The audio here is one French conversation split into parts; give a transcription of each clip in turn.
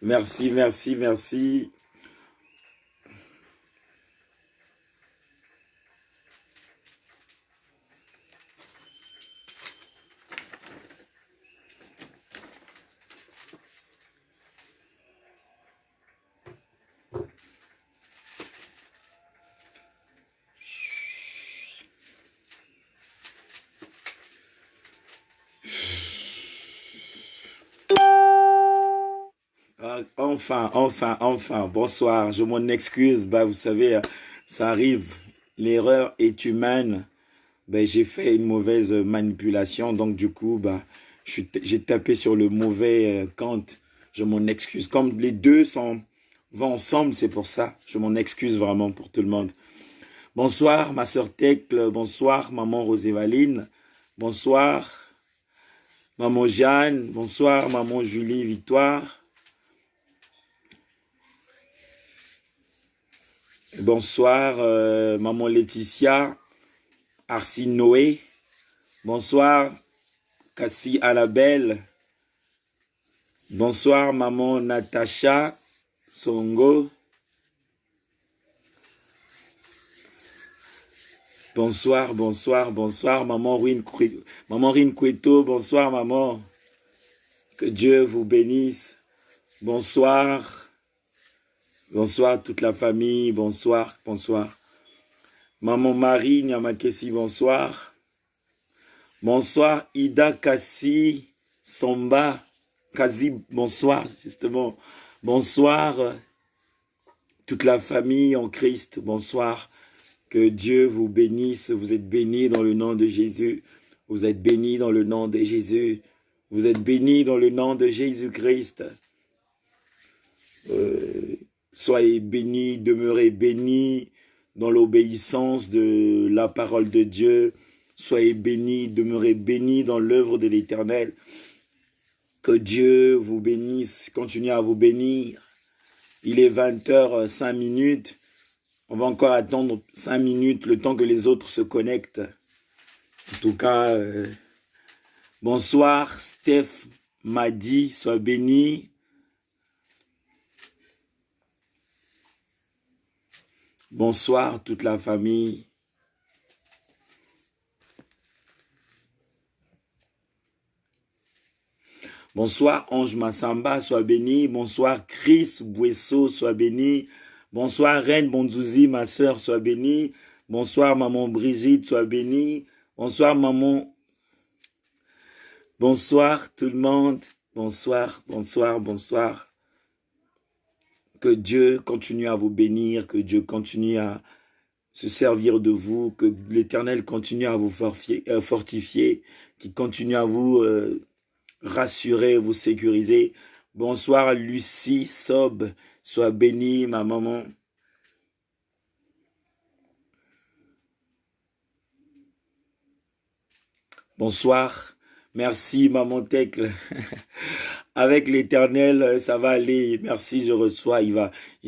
Merci, merci, merci. Ah, enfin, enfin, enfin. Bonsoir. Je m'en excuse. Bah, vous savez, ça arrive. L'erreur est humaine. Ben, j'ai fait une mauvaise manipulation. Donc, du coup, bah, j'ai tapé sur le mauvais compte. Je m'en excuse. Comme les deux vont ensemble, c'est pour ça. Je m'en excuse vraiment pour tout le monde. Bonsoir, ma sœur Tecle. Bonsoir, maman Rosévaline. Bonsoir, maman Jeanne. Bonsoir, maman Julie Victoire. Bonsoir, maman Laetitia, Arsine Noé. Bonsoir, Cassie Annabelle. Bonsoir, maman Natacha Songo. Bonsoir, bonsoir, bonsoir, maman Rine Cueto. Bonsoir, maman. Que Dieu vous bénisse. Bonsoir. Bonsoir toute la famille. Bonsoir, bonsoir. Maman Marie Nyamakesi, bonsoir. Bonsoir, Ida Kassi, Samba, Kazi, bonsoir, justement. Bonsoir, toute la famille en Christ, bonsoir. Que Dieu vous bénisse, vous êtes bénis dans le nom de Jésus. Vous êtes bénis dans le nom de Jésus. Vous êtes bénis dans le nom de Jésus-Christ. Soyez bénis, demeurez bénis dans l'obéissance de la parole de Dieu. Soyez bénis, demeurez bénis dans l'œuvre de l'Éternel. Que Dieu vous bénisse, continuez à vous bénir. Il est 20h05. On va encore attendre 5 minutes, le temps que les autres se connectent. En tout cas, bonsoir, Steph Madi, sois béni. Bonsoir, toute la famille. Bonsoir, Ange Massamba, sois béni. Bonsoir, Chris Bouesso, sois béni. Bonsoir, Reine Bonzouzi, ma sœur, sois béni. Bonsoir, maman Brigitte, sois béni. Bonsoir, maman. Bonsoir, tout le monde. Bonsoir, bonsoir, bonsoir. Que Dieu continue à vous bénir, que Dieu continue à se servir de vous, que l'Éternel continue à vous fortifier, qu'il continue à vous rassurer, vous sécuriser. Bonsoir Lucie Sob, sois bénie ma maman. Bonsoir, merci maman Tecle. Avec l'Éternel, ça va aller. Merci, je reçois. Il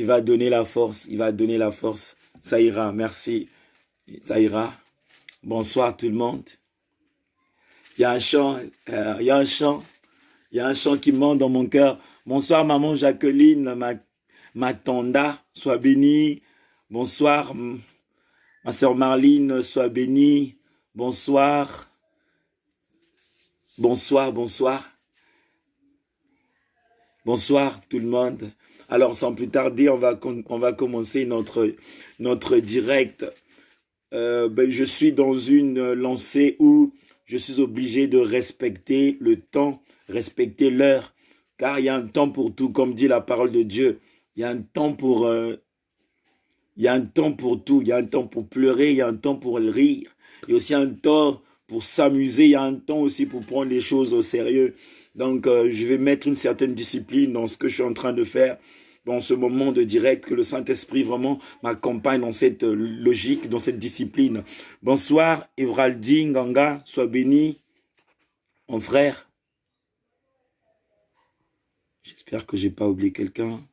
va donner la force. Il va donner la force. Ça ira. Merci. Ça ira. Bonsoir tout le monde. Il y a un chant. Il y a un chant. Il y a un chant qui monte dans mon cœur. Bonsoir maman Jacqueline, ma tanda, sois bénie. Bonsoir ma sœur Marline, sois bénie. Bonsoir. Bonsoir, bonsoir. Bonsoir tout le monde. Alors sans plus tarder, on va commencer notre direct. Je suis dans une lancée où je suis obligé de respecter le temps, respecter l'heure, car il y a un temps pour tout, comme dit la parole de Dieu. Il y a un temps pour, il y a un temps pour tout. Il y a un temps pour pleurer, il y a un temps pour rire. Il y a aussi un temps pour s'amuser, il y a un temps aussi pour prendre les choses au sérieux. Donc, je vais mettre une certaine discipline dans ce que je suis en train de faire, dans ce moment de direct, que le Saint-Esprit vraiment m'accompagne dans cette logique, dans cette discipline. Bonsoir, Evraldine Ganga, sois béni, mon frère. J'espère que j'ai pas oublié quelqu'un.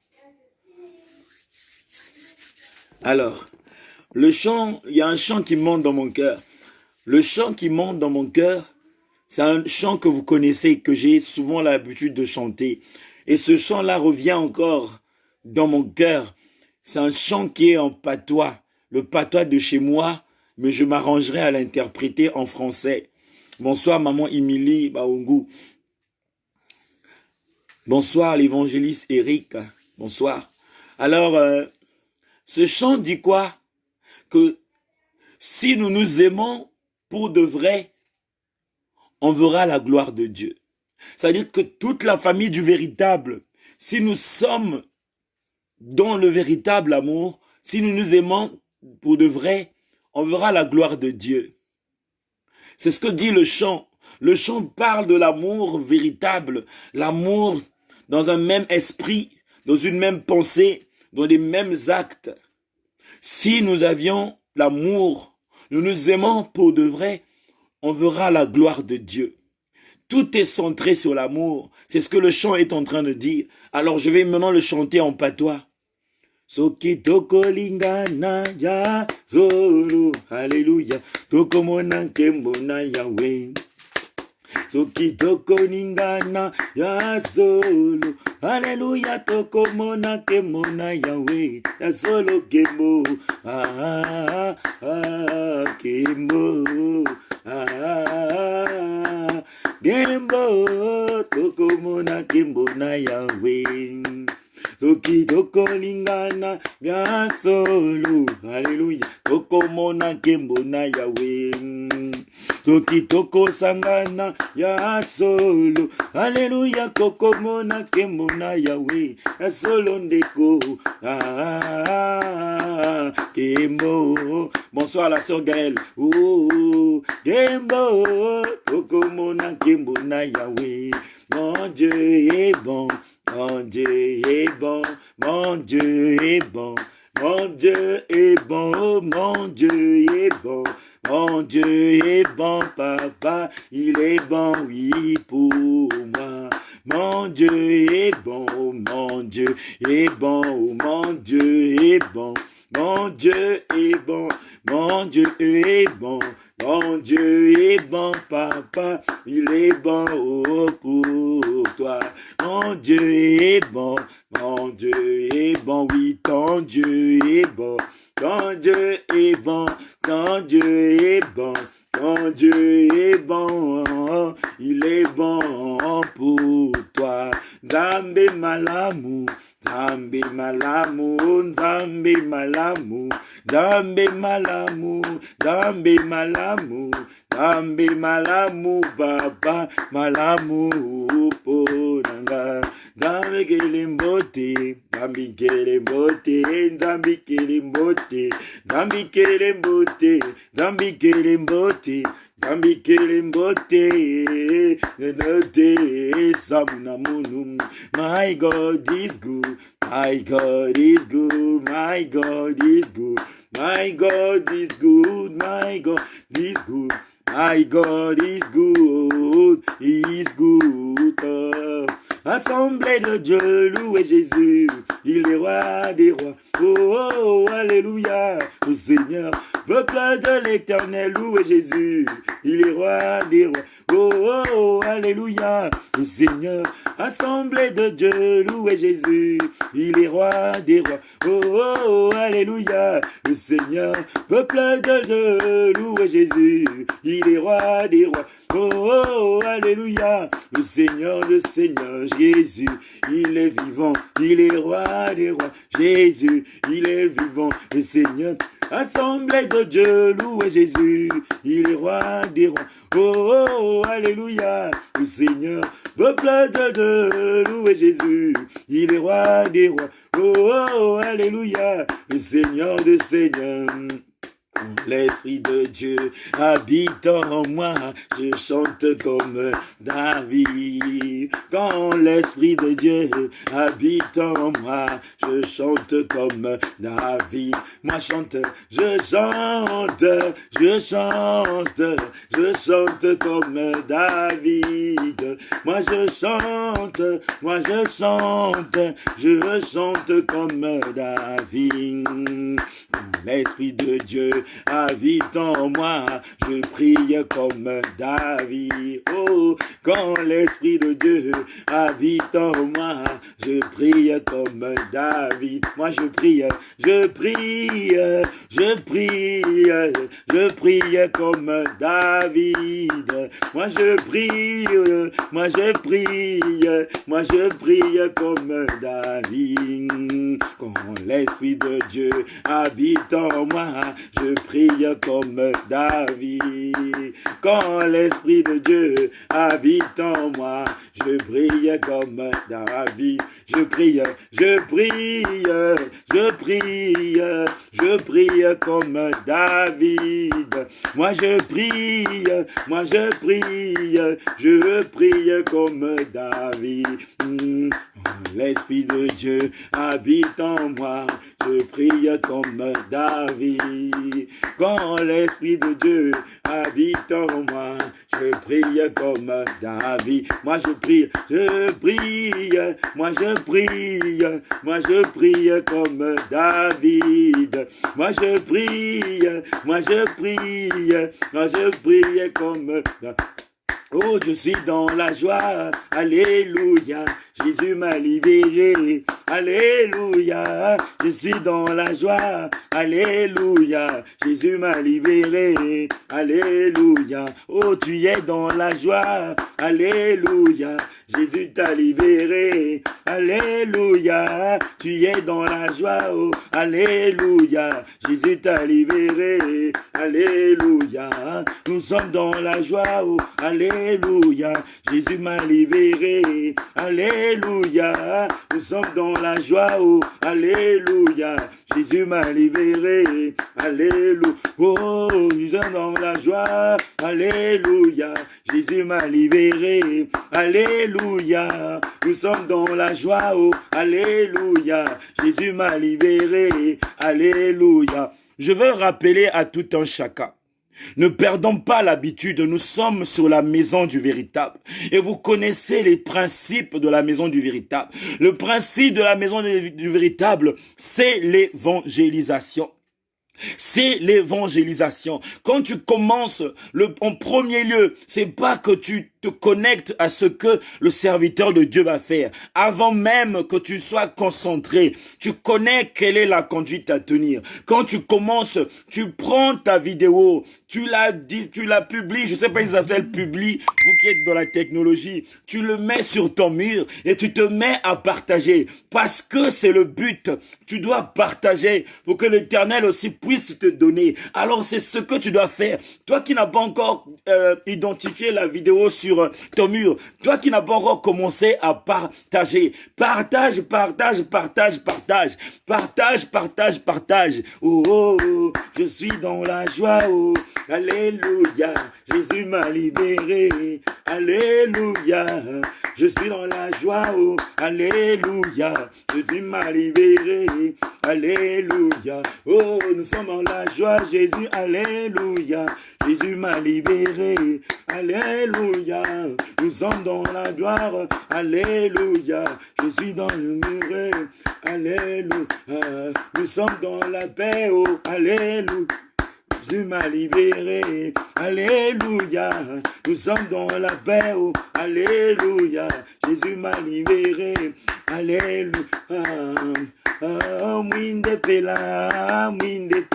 Alors, le chant, il y a un chant qui monte dans mon cœur. Le chant qui monte dans mon cœur, c'est un chant que vous connaissez, que j'ai souvent l'habitude de chanter. Et ce chant-là revient encore dans mon cœur. C'est un chant qui est en patois, le patois de chez moi, mais je m'arrangerai à l'interpréter en français. Bonsoir, maman Émilie Baungu. Bonsoir, l'évangéliste Eric. Bonsoir. Alors, ce chant dit quoi? Que si nous nous aimons pour de vrai, on verra la gloire de Dieu. C'est-à-dire que toute la famille du véritable, si nous sommes dans le véritable amour, si nous nous aimons pour de vrai, on verra la gloire de Dieu. C'est ce que dit le chant. Le chant parle de l'amour véritable, l'amour dans un même esprit, dans une même pensée, dans les mêmes actes. Si nous avions l'amour, nous nous aimons pour de vrai, on verra la gloire de Dieu. Tout est centré sur l'amour. C'est ce que le chant est en train de dire. Alors je vais maintenant le chanter en patois. Soki toko lingana ya zolo, alléluia, toko mona kembona Yahweh. Soki toko lingana ya zolo, alléluia, toko mona kembona Yahweh, ya solo kembo, kembo, kembo, toko mona kembona Yahweh. Toki toko lingana ya solo, alléluia, toko mona kembona Yahweh. Toki toko sangana ya solo, alléluia, toko mona kembona Yahweh, ya solo ndeko, kembo. Bonsoir la sœur Gaëlle. Oh, kembo, toko mona kembona Yahweh. Mon Dieu est bon. Mon Dieu est bon, mon Dieu est bon, mon Dieu est bon, oh, mon Dieu est bon, mon Dieu est bon, papa, il est bon, oui, pour moi. Mon Dieu est bon, oh, mon Dieu est bon, oh, mon Dieu est bon, mon Dieu est bon, mon Dieu est bon. Mon Dieu est bon, papa, il est bon, oh, pour toi. Mon Dieu est bon, oui, ton Dieu est bon. Ton Dieu est bon, ton Dieu est bon. Ton Dieu est bon, il est bon pour toi. Nzambe malamu, Nzambe malamu, Nzambe malamu, Nzambe malamu, Nzambe malamu, Nzambe malamu, Baba malamu ponanga. Nzambe kelembote, Nzambe kelembote, Nzambe kelembote, Nzambe kelembote, Nzambe kelembote. Nzambe kelembote, note samuna munum. My God is good, my God is good, my God is good, my God is good, my God is good, my God is good, He is good. Assemblée de Dieu, louez Jésus, il est roi des rois. Oh, oh, oh, alléluia, le Seigneur, peuple de l'Éternel, louez Jésus, il est roi des rois. Oh, oh, oh, alléluia, le Seigneur, assemblée de Dieu, louez Jésus, il est roi des rois. Oh, oh, oh, alléluia, le Seigneur, peuple de Dieu, louez Jésus, il est roi des rois. Oh, oh, oh, alléluia, le Seigneur, Jésus, il est vivant, il est roi des rois. Jésus, il est vivant, le Seigneur, assemblée de Dieu, louez Jésus, il est roi des rois. Oh, oh, oh, alléluia, le Seigneur, peuple de Dieu, louez Jésus, il est roi des rois. Oh, oh, oh, alléluia, le Seigneur des seigneurs. L'Esprit de Dieu habite en moi, je chante comme David. Quand l'Esprit de Dieu habite en moi, je chante comme David. Moi chante, je chante, je chante, je chante comme David. moi je chante comme David. L'Esprit de Dieu habite en moi, je prie comme David. Oh, quand l'Esprit de Dieu habite en moi, je prie comme David. Moi je prie comme David. Moi je prie comme David. Quand l'Esprit de Dieu habite en moi, je prie comme David. Quand l'Esprit de Dieu habite en moi, je prie comme David. Je prie comme David. Moi je prie comme David. L'Esprit de Dieu habite en moi, je prie comme David. Quand l'Esprit de Dieu habite en moi, je prie comme David. Moi je prie comme David. Moi je prie comme David. Oh, je suis dans la joie, alléluia, Jésus m'a libéré, alléluia, je suis dans la joie, alléluia, Jésus m'a libéré, alléluia, oh, tu es dans la joie, alléluia, Jésus t'a libéré, alléluia, tu es dans la joie, oh, alléluia, Jésus t'a libéré, alléluia, nous sommes dans la joie, oh, alléluia, Jésus m'a libéré, alléluia, nous sommes dans la joie, oh, alléluia, Jésus m'a libéré, alléluia, oh, nous sommes dans la joie, alléluia, Jésus m'a libéré, alléluia, nous sommes dans la joie, oh, alléluia, Jésus m'a libéré, alléluia. Je veux rappeler à tout un chacun, ne perdons pas l'habitude, nous sommes sur la maison du véritable. Et vous connaissez les principes de la maison du véritable. Le principe de la maison du véritable, c'est l'évangélisation. C'est l'évangélisation. Quand tu commences, en premier lieu, c'est pas que tu te connectes à ce que le serviteur de Dieu va faire. Avant même que tu sois concentré, tu connais quelle est la conduite à tenir. Quand tu commences, tu prends ta vidéo, tu la publies, je sais pas si ça s'appelle publie, vous qui êtes dans la technologie, tu le mets sur ton mur et tu te mets à partager. Parce que c'est le but. Tu dois partager pour que l'Éternel aussi puisse te donner. Alors c'est ce que tu dois faire. Toi qui n'as pas encore identifié la vidéo sur ton mur, toi qui n'as pas encore commencé à partager, partage. Oh, oh, oh, je suis dans la joie, oh, alléluia, Jésus m'a libéré, alléluia, je suis dans la joie, oh, alléluia, Jésus m'a libéré, alléluia, oh, nous sommes dans la joie, Jésus, alléluia, Jésus m'a libéré, alléluia, nous sommes dans la gloire, alléluia, je suis dans le muré, alléluia, nous sommes dans la paix, oh, alléluia, Jésus m'a libéré, alléluia, nous sommes dans la paix, oh, alléluia, Jésus m'a libéré, alléluia, mwinde pela, mwinde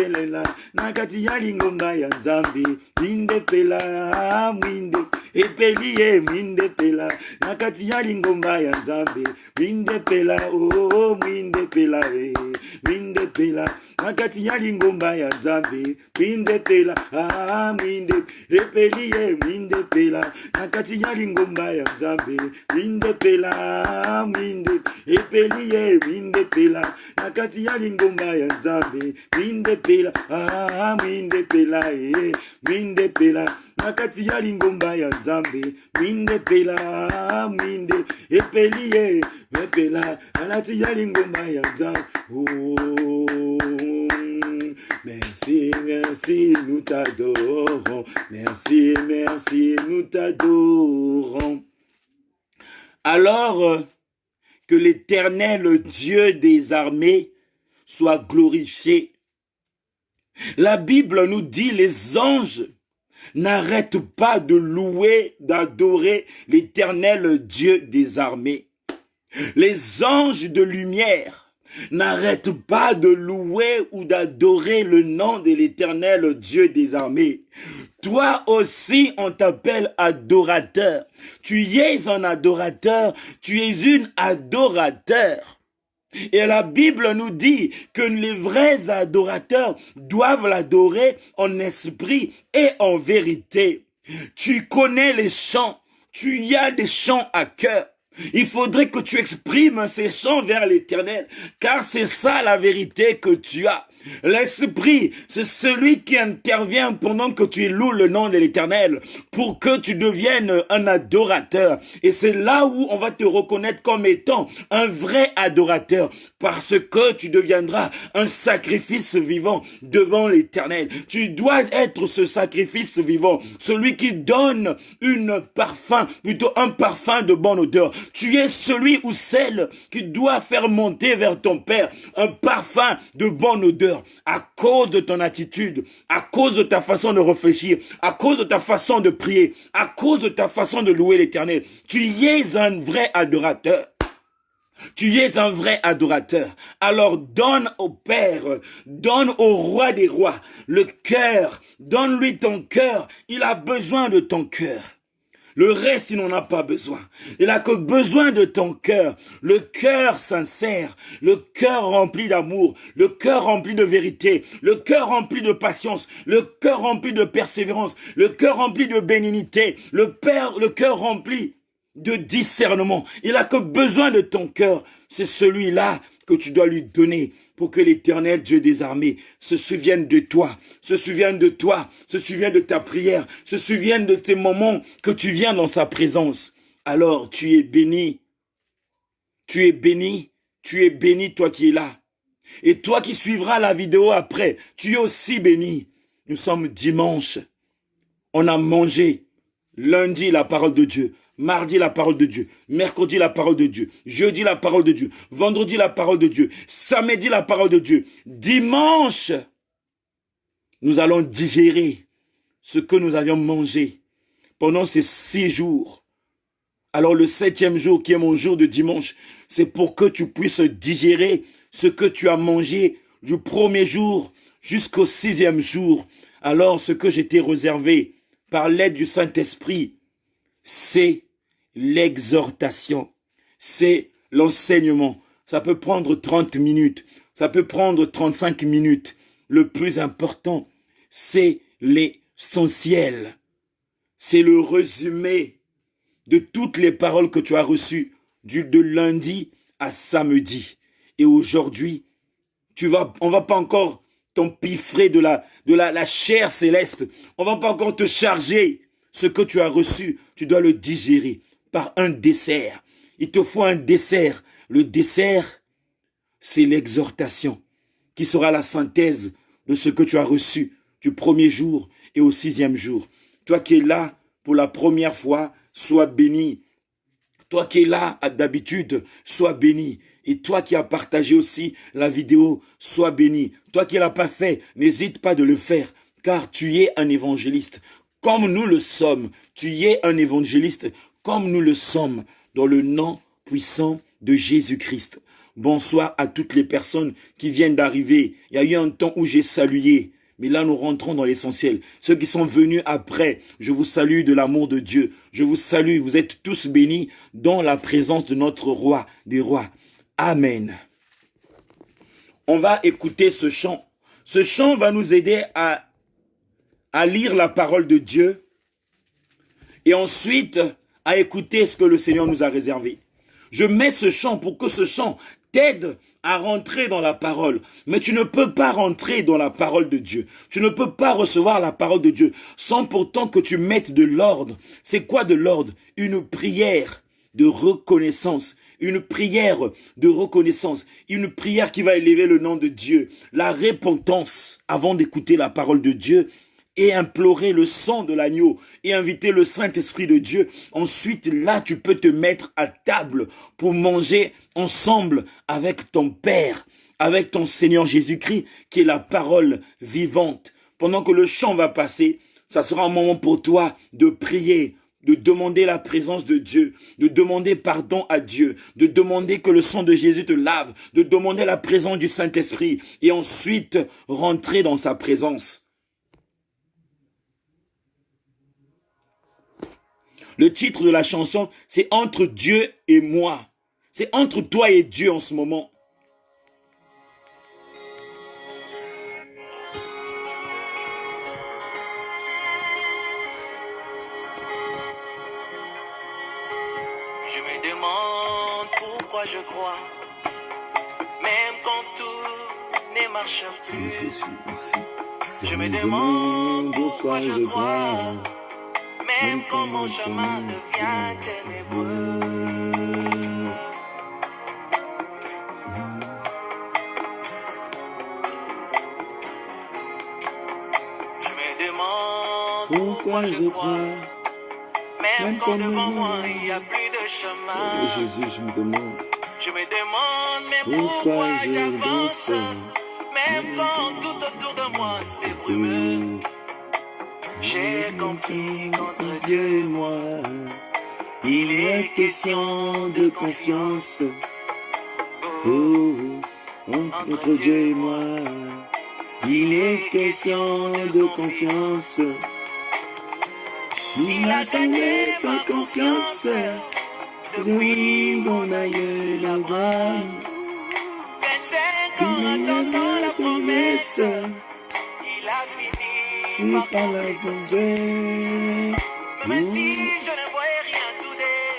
lela, nakati ya lingomba ya Nzambe, mwinde pela, mwinde, epelie, mwinde pela, nakati ya lingomba ya Nzambe, mwinde pela, oh, mwinde pela, mwinde pela, nakati ya lingomba ya Nzambe, mwinde pela, mwinde, epelie, mwinde pela, nakati ya lingomba ya Nzambe, mwinde pela, mwinde, epelie, mwinde pela, nakati ya lingomba ya Nzambe, mwinde pela, mwinde pela, mwinde pela, nakati ya lingomba ya Nzambe, mwinde pela, mwinde, epelie, pela, nakati ya lingomba ya Nzambe, oh, merci. merci, merci, nous t'adorons. Merci, merci, nous t'adorons. Alors que l'Éternel Dieu des armées soit glorifié. La Bible nous dit les anges n'arrêtent pas de louer, d'adorer l'Éternel Dieu des armées. Les anges de lumière n'arrêtent pas de louer ou d'adorer le nom de l'Éternel Dieu des armées. Toi aussi, on t'appelle adorateur. Tu es un adorateur, tu es une adorateur. Et la Bible nous dit que les vrais adorateurs doivent l'adorer en esprit et en vérité. Tu connais les chants, tu y as des chants à cœur. Il faudrait que tu exprimes ces chants vers l'Éternel, car c'est ça la vérité que tu as. L'Esprit, c'est celui qui intervient pendant que tu loues le nom de l'Éternel pour que tu deviennes un adorateur. Et c'est là où on va te reconnaître comme étant un vrai adorateur parce que tu deviendras un sacrifice vivant devant l'Éternel. Tu dois être ce sacrifice vivant, celui qui donne plutôt un parfum de bonne odeur. Tu es celui ou celle qui doit faire monter vers ton Père un parfum de bonne odeur. À cause de ton attitude, à cause de ta façon de réfléchir, à cause de ta façon de prier, à cause de ta façon de louer l'Éternel, tu es un vrai adorateur. Tu es un vrai adorateur. Alors donne au Père, donne au Roi des rois le cœur, donne-lui ton cœur. Il a besoin de ton cœur. Le reste, il n'en a pas besoin. Il a que besoin de ton cœur. Le cœur sincère, le cœur rempli d'amour, le cœur rempli de vérité, le cœur rempli de patience, le cœur rempli de persévérance, le cœur rempli de bénignité, le cœur rempli de discernement. Il a que besoin de ton cœur. C'est celui-là que tu dois lui donner pour que l'Éternel Dieu des armées se souvienne de toi, se souvienne de toi, se souvienne de ta prière, se souvienne de tes moments que tu viens dans sa présence. Alors tu es béni, tu es béni, tu es béni toi qui es là. Et toi qui suivras la vidéo après, tu es aussi béni. Nous sommes dimanche, on a mangé lundi la parole de Dieu. Mardi, la parole de Dieu. Mercredi, la parole de Dieu. Jeudi, la parole de Dieu. Vendredi, la parole de Dieu. Samedi, la parole de Dieu. Dimanche, nous allons digérer ce que nous avions mangé pendant ces 6 jours. Alors le 7e jour, qui est mon jour de dimanche, c'est pour que tu puisses digérer ce que tu as mangé du 1er jour jusqu'au 6e jour. Alors ce que je t'ai réservé par l'aide du Saint-Esprit, c'est l'exhortation, c'est l'enseignement. Ça peut prendre 30 minutes, ça peut prendre 35 minutes. Le plus important, c'est l'essentiel. C'est le résumé de toutes les paroles que tu as reçues de lundi à samedi. Et aujourd'hui, on va pas encore t'empiffrer de la chair céleste. On va pas encore te charger ce que tu as reçu. Tu dois le digérer par un dessert. Il te faut un dessert. Le dessert, c'est l'exhortation qui sera la synthèse de ce que tu as reçu du 1er jour et au 6e jour. Toi qui es là pour la première fois, sois béni. Toi qui es là d'habitude, sois béni. Et toi qui as partagé aussi la vidéo, sois béni. Toi qui ne l'as pas fait, n'hésite pas de le faire, car tu es un évangéliste. Comme nous le sommes, tu es un évangéliste comme nous le sommes, dans le nom puissant de Jésus-Christ. Bonsoir à toutes les personnes qui viennent d'arriver. Il y a eu un temps où j'ai salué, mais là nous rentrons dans l'essentiel. Ceux qui sont venus après, je vous salue de l'amour de Dieu. Je vous salue, vous êtes tous bénis dans la présence de notre roi des rois. Amen. On va écouter ce chant. Ce chant va nous aider à lire la parole de Dieu et ensuite à écouter ce que le Seigneur nous a réservé. Je mets ce chant pour que ce chant t'aide à rentrer dans la parole. Mais tu ne peux pas rentrer dans la parole de Dieu. Tu ne peux pas recevoir la parole de Dieu sans pourtant que tu mettes de l'ordre. C'est quoi de l'ordre? Une prière de reconnaissance une prière de reconnaissance, une prière qui va élever le nom de Dieu, la repentance avant d'écouter la parole de Dieu et implorer le sang de l'agneau et inviter le Saint-Esprit de Dieu. Ensuite, là, tu peux te mettre à table pour manger ensemble avec ton Père, avec ton Seigneur Jésus-Christ, qui est la parole vivante. Pendant que le chant va passer, ça sera un moment pour toi de prier, de demander la présence de Dieu, de demander pardon à Dieu, de demander que le sang de Jésus te lave, de demander la présence du Saint-Esprit et ensuite rentrer dans sa présence. Le titre de la chanson, c'est « Entre Dieu et moi ». C'est entre toi et Dieu en ce moment. Je me demande pourquoi je crois, même quand tout ne marche plus. Je me demande pourquoi je crois, même quand mon chemin devient ténébreux. Je me demande pourquoi je crois, même quand devant moi il n'y a plus de chemin. Oh Jésus, je me demande. Je me demande, mais pourquoi j'avance, même quand tout autour de moi c'est brumeux. J'ai compris qu'entre Dieu et moi, il est question de confiance. Oh, entre Dieu et moi, il est question de confiance. Il a gagné ma confiance. oui, mon aïeul Abraham, 25 ans attendant la promesse, il a fini par par la tomber. même si je ne voyais rien today,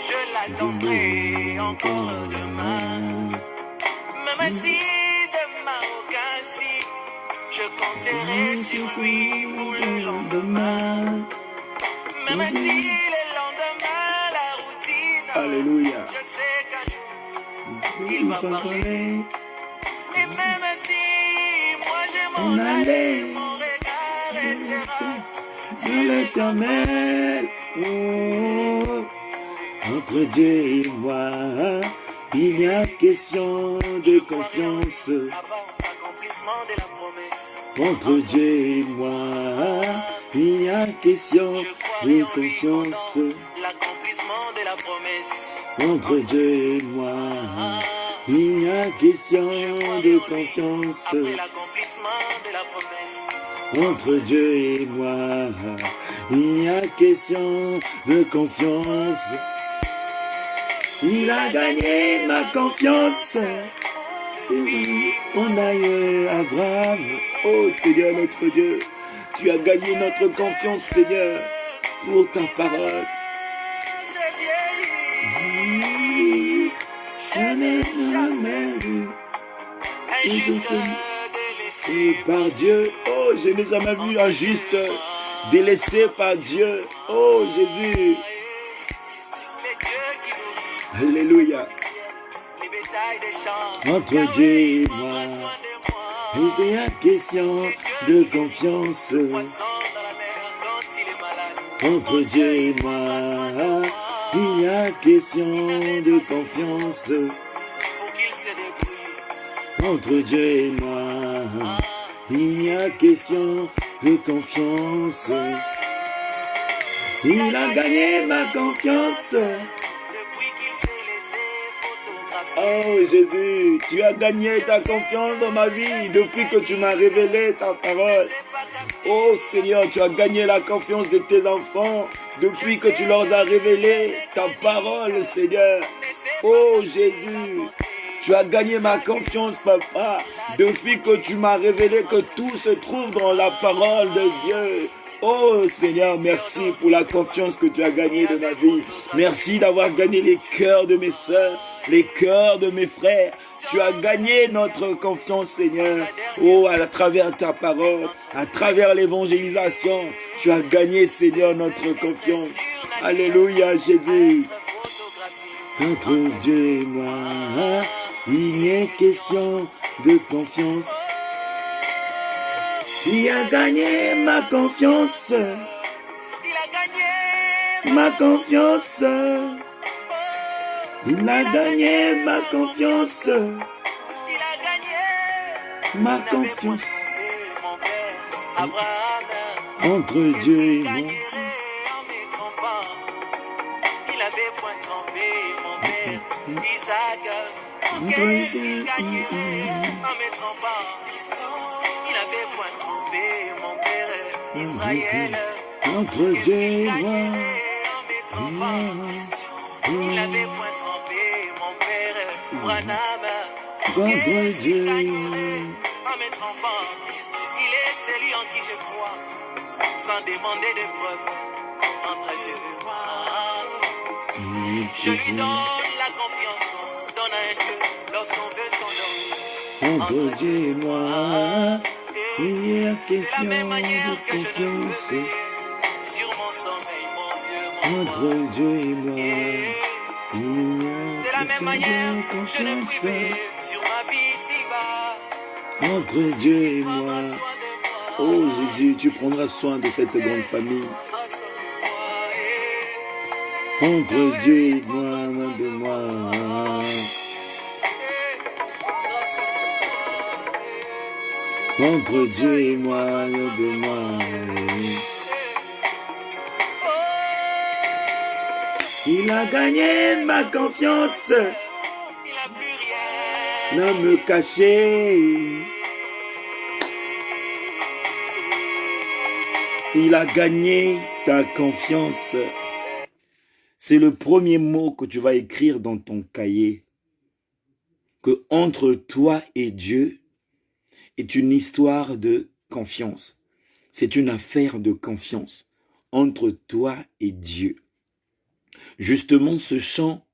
je l'attendrai encore demain. Même si demain aucun signe, je compterai sur lui pour le lendemain. Même si le lendemain la routine, Alléluia. je sais qu'un jour il va parler. Et même si moi je m'en allais, mon regard restera Sur l'Éternel, oh, entre Dieu et moi, il y a question de confiance. avant l'accomplissement de la promesse. Entre Dieu et moi, il y a question Je croirai de en lui confiance. pendant l'accomplissement de la promesse. Entre Dieu et moi, il y a question de confiance. Après l'accomplissement de la promesse. Entre Dieu et moi, il y a question de confiance. Il a gagné ma confiance. Oui, mon aïeul Abraham. Oh Seigneur notre Dieu, tu as gagné notre confiance, Seigneur, pour ta parole. Oui, je n'ai jamais vu Un juste délaissé et par Dieu. Oh, je n'ai jamais vu un juste délaissé par Dieu. Oh Jésus. les dieux qui nourrissent Alléluia. les bétails des champs. Entre Dieu et moi, Prends soin de moi. il y a question de confiance. Poisson dans la mer quand il est malade. Entre Dieu et moi, il y a question de confiance. Pour qu'il se débrouille. Entre Dieu et moi, il y a question de confiance. Il a gagné ma confiance. Depuis qu'il s'est laissé photographier. Oh Jésus, tu as gagné ta confiance dans ma vie depuis que tu m'as révélé ta parole. Oh Seigneur, tu as gagné la confiance de tes enfants depuis que tu leur as révélé ta parole, Seigneur. Oh Jésus, tu as gagné ma confiance, Papa, depuis que tu m'as révélé que tout se trouve dans la parole de Dieu. Oh Seigneur, merci pour la confiance que tu as gagnée de ma vie. Merci d'avoir gagné les cœurs de mes sœurs, les cœurs de mes frères. Tu as gagné notre confiance, Seigneur. Oh, à travers ta parole, à travers l'évangélisation, tu as gagné, Seigneur, notre confiance. Alléluia, Jésus. Entre Dieu et moi, il n'y a question de confiance. Il a gagné ma confiance. Il a gagné Ma confiance. Il a gagné ma confiance. Il a gagné Ma confiance. mon père Abraham. Entre Dieu et moi. Gagnerait en me trompant. Il avait point trompé mon père Isaac. Qu'est-ce qu'il gagnerait en me trompant? Il avait point trompé mon père Israël. Entre Dieu et moi. En me trompant. Il avait point trompé mon père Branham. Contre Dieu et moi. En me trompant, il est celui en qui je crois, sans demander de preuves. Entre Dieu et moi, je lui donne la confiance qu'on donne à un Dieu lorsqu'on veut son nom. Entre Dieu et moi. Il y a De question la même manière de que je ne confiance. peux sur mon sommeil, mon Dieu, mon roi. Entre Dieu et moi. Il y De a la même question manière, de je ne confiance. privais sur ma vie ici-bas. Entre Dieu et Prends moi. soin de moi. Oh Jésus, tu prendras soin de cette grande famille. Prends soin de moi. Entre Dieu et moi, loin de moi. Prends soin de moi. Entre Dieu et moi, loin de moi. Il a gagné ma confiance. Il n'a plus rien. Ne me cacher. Il a gagné ta confiance. C'est le premier mot que tu vas écrire dans ton cahier. Que entre toi et Dieu est une histoire de confiance. C'est une affaire de confiance entre toi et Dieu. Justement, ce chant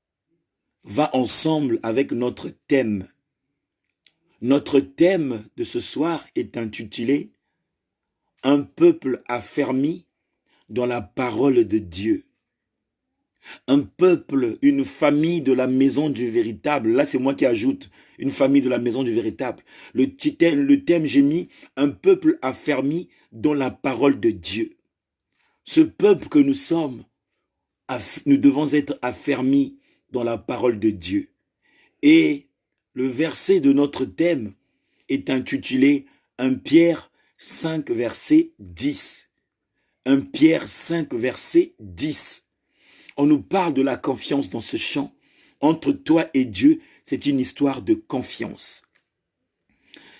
va ensemble avec notre thème. Notre thème de ce soir est intitulé « Un peuple affermi dans la parole de Dieu ». Un peuple, une famille de la maison du véritable. Là, c'est moi qui ajoute une famille de la maison du véritable. Le thème, j'ai mis un peuple affermi dans la parole de Dieu. Ce peuple que nous sommes, nous devons être affermis dans la parole de Dieu. Et le verset de notre thème est intitulé 1 Pierre 5, verset 10. 1 Pierre 5, verset 10. On nous parle de la confiance dans ce chant. Entre toi et Dieu, c'est une histoire de confiance.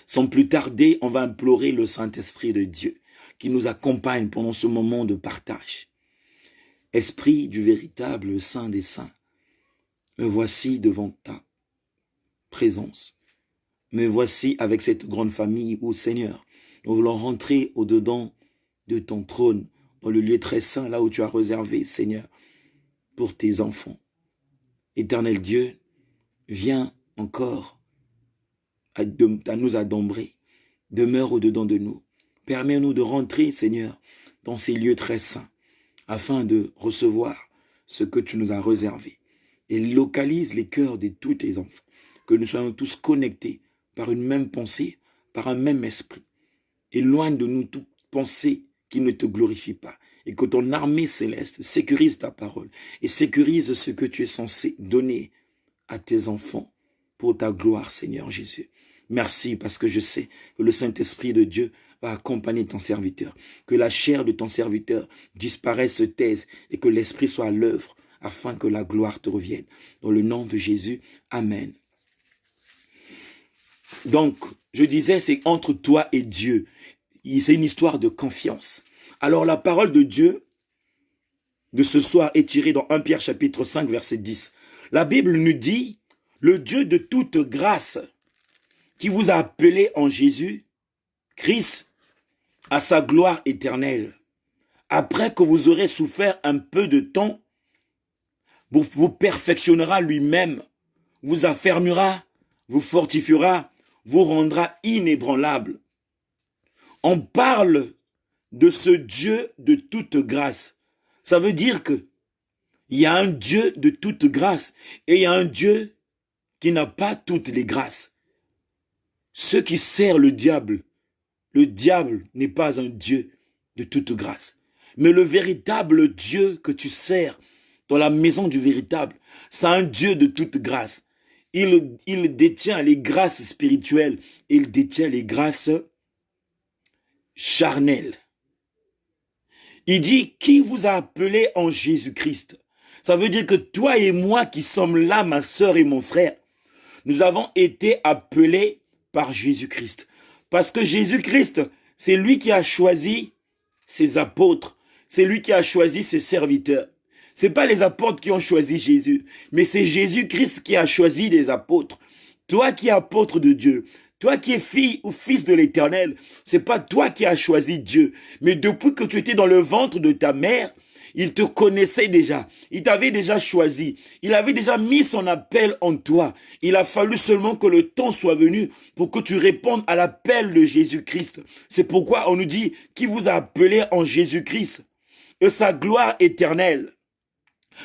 Sans plus tarder, on va implorer le Saint-Esprit de Dieu qui nous accompagne pendant ce moment de partage. Esprit du véritable Saint des Saints, me voici devant ta présence. Me voici avec cette grande famille, ô Seigneur. Nous voulons rentrer au-dedans de ton trône, dans le lieu très saint, là où tu as réservé, Seigneur, pour tes enfants. Éternel Dieu, viens encore à nous adombrer. Demeure au-dedans de nous. Permets-nous de rentrer, Seigneur, dans ces lieux très saints, afin de recevoir ce que tu nous as réservé. Et localise les cœurs de tous tes enfants. Que nous soyons tous connectés par une même pensée, par un même esprit. Éloigne de nous toute pensée qui ne te glorifie pas. Et que ton armée céleste sécurise ta parole et sécurise ce que tu es censé donner à tes enfants pour ta gloire, Seigneur Jésus. Merci parce que je sais que le Saint-Esprit de Dieu va accompagner ton serviteur. Que la chair de ton serviteur disparaisse, se taise et que l'Esprit soit à l'œuvre afin que la gloire te revienne. Dans le nom de Jésus, Amen. Donc, je disais, c'est entre toi et Dieu. C'est une histoire de confiance. Alors, la parole de Dieu de ce soir est tirée dans 1 Pierre chapitre 5, verset 10. La Bible nous dit, le Dieu de toute grâce qui vous a appelé en Jésus, Christ, à sa gloire éternelle, après que vous aurez souffert un peu de temps, vous perfectionnera lui-même, vous affermira, vous fortifiera, vous rendra inébranlable. On parle de ce Dieu de toute grâce. Ça veut dire que Il y a un Dieu de toute grâce et il y a un Dieu qui n'a pas toutes les grâces. Ceux qui servent le diable n'est pas un Dieu de toute grâce. Mais le véritable Dieu que tu sers dans la maison du véritable, c'est un Dieu de toute grâce. Il détient les grâces spirituelles, il détient les grâces charnelles. Il dit, qui vous a appelé en Jésus-Christ? Ça veut dire que toi et moi qui sommes là, ma sœur et mon frère, nous avons été appelés par Jésus-Christ. Parce que Jésus-Christ, c'est lui qui a choisi ses apôtres. C'est lui qui a choisi ses serviteurs. C'est pas les apôtres qui ont choisi Jésus, mais c'est Jésus-Christ qui a choisi les apôtres. Toi qui es apôtre de Dieu, toi qui es fille ou fils de l'Éternel, c'est pas toi qui as choisi Dieu, mais depuis que tu étais dans le ventre de ta mère, il te connaissait déjà, il t'avait déjà choisi, il avait déjà mis son appel en toi. Il a fallu seulement que le temps soit venu pour que tu répondes à l'appel de Jésus-Christ. C'est pourquoi on nous dit qui vous a appelé en Jésus-Christ et sa gloire éternelle.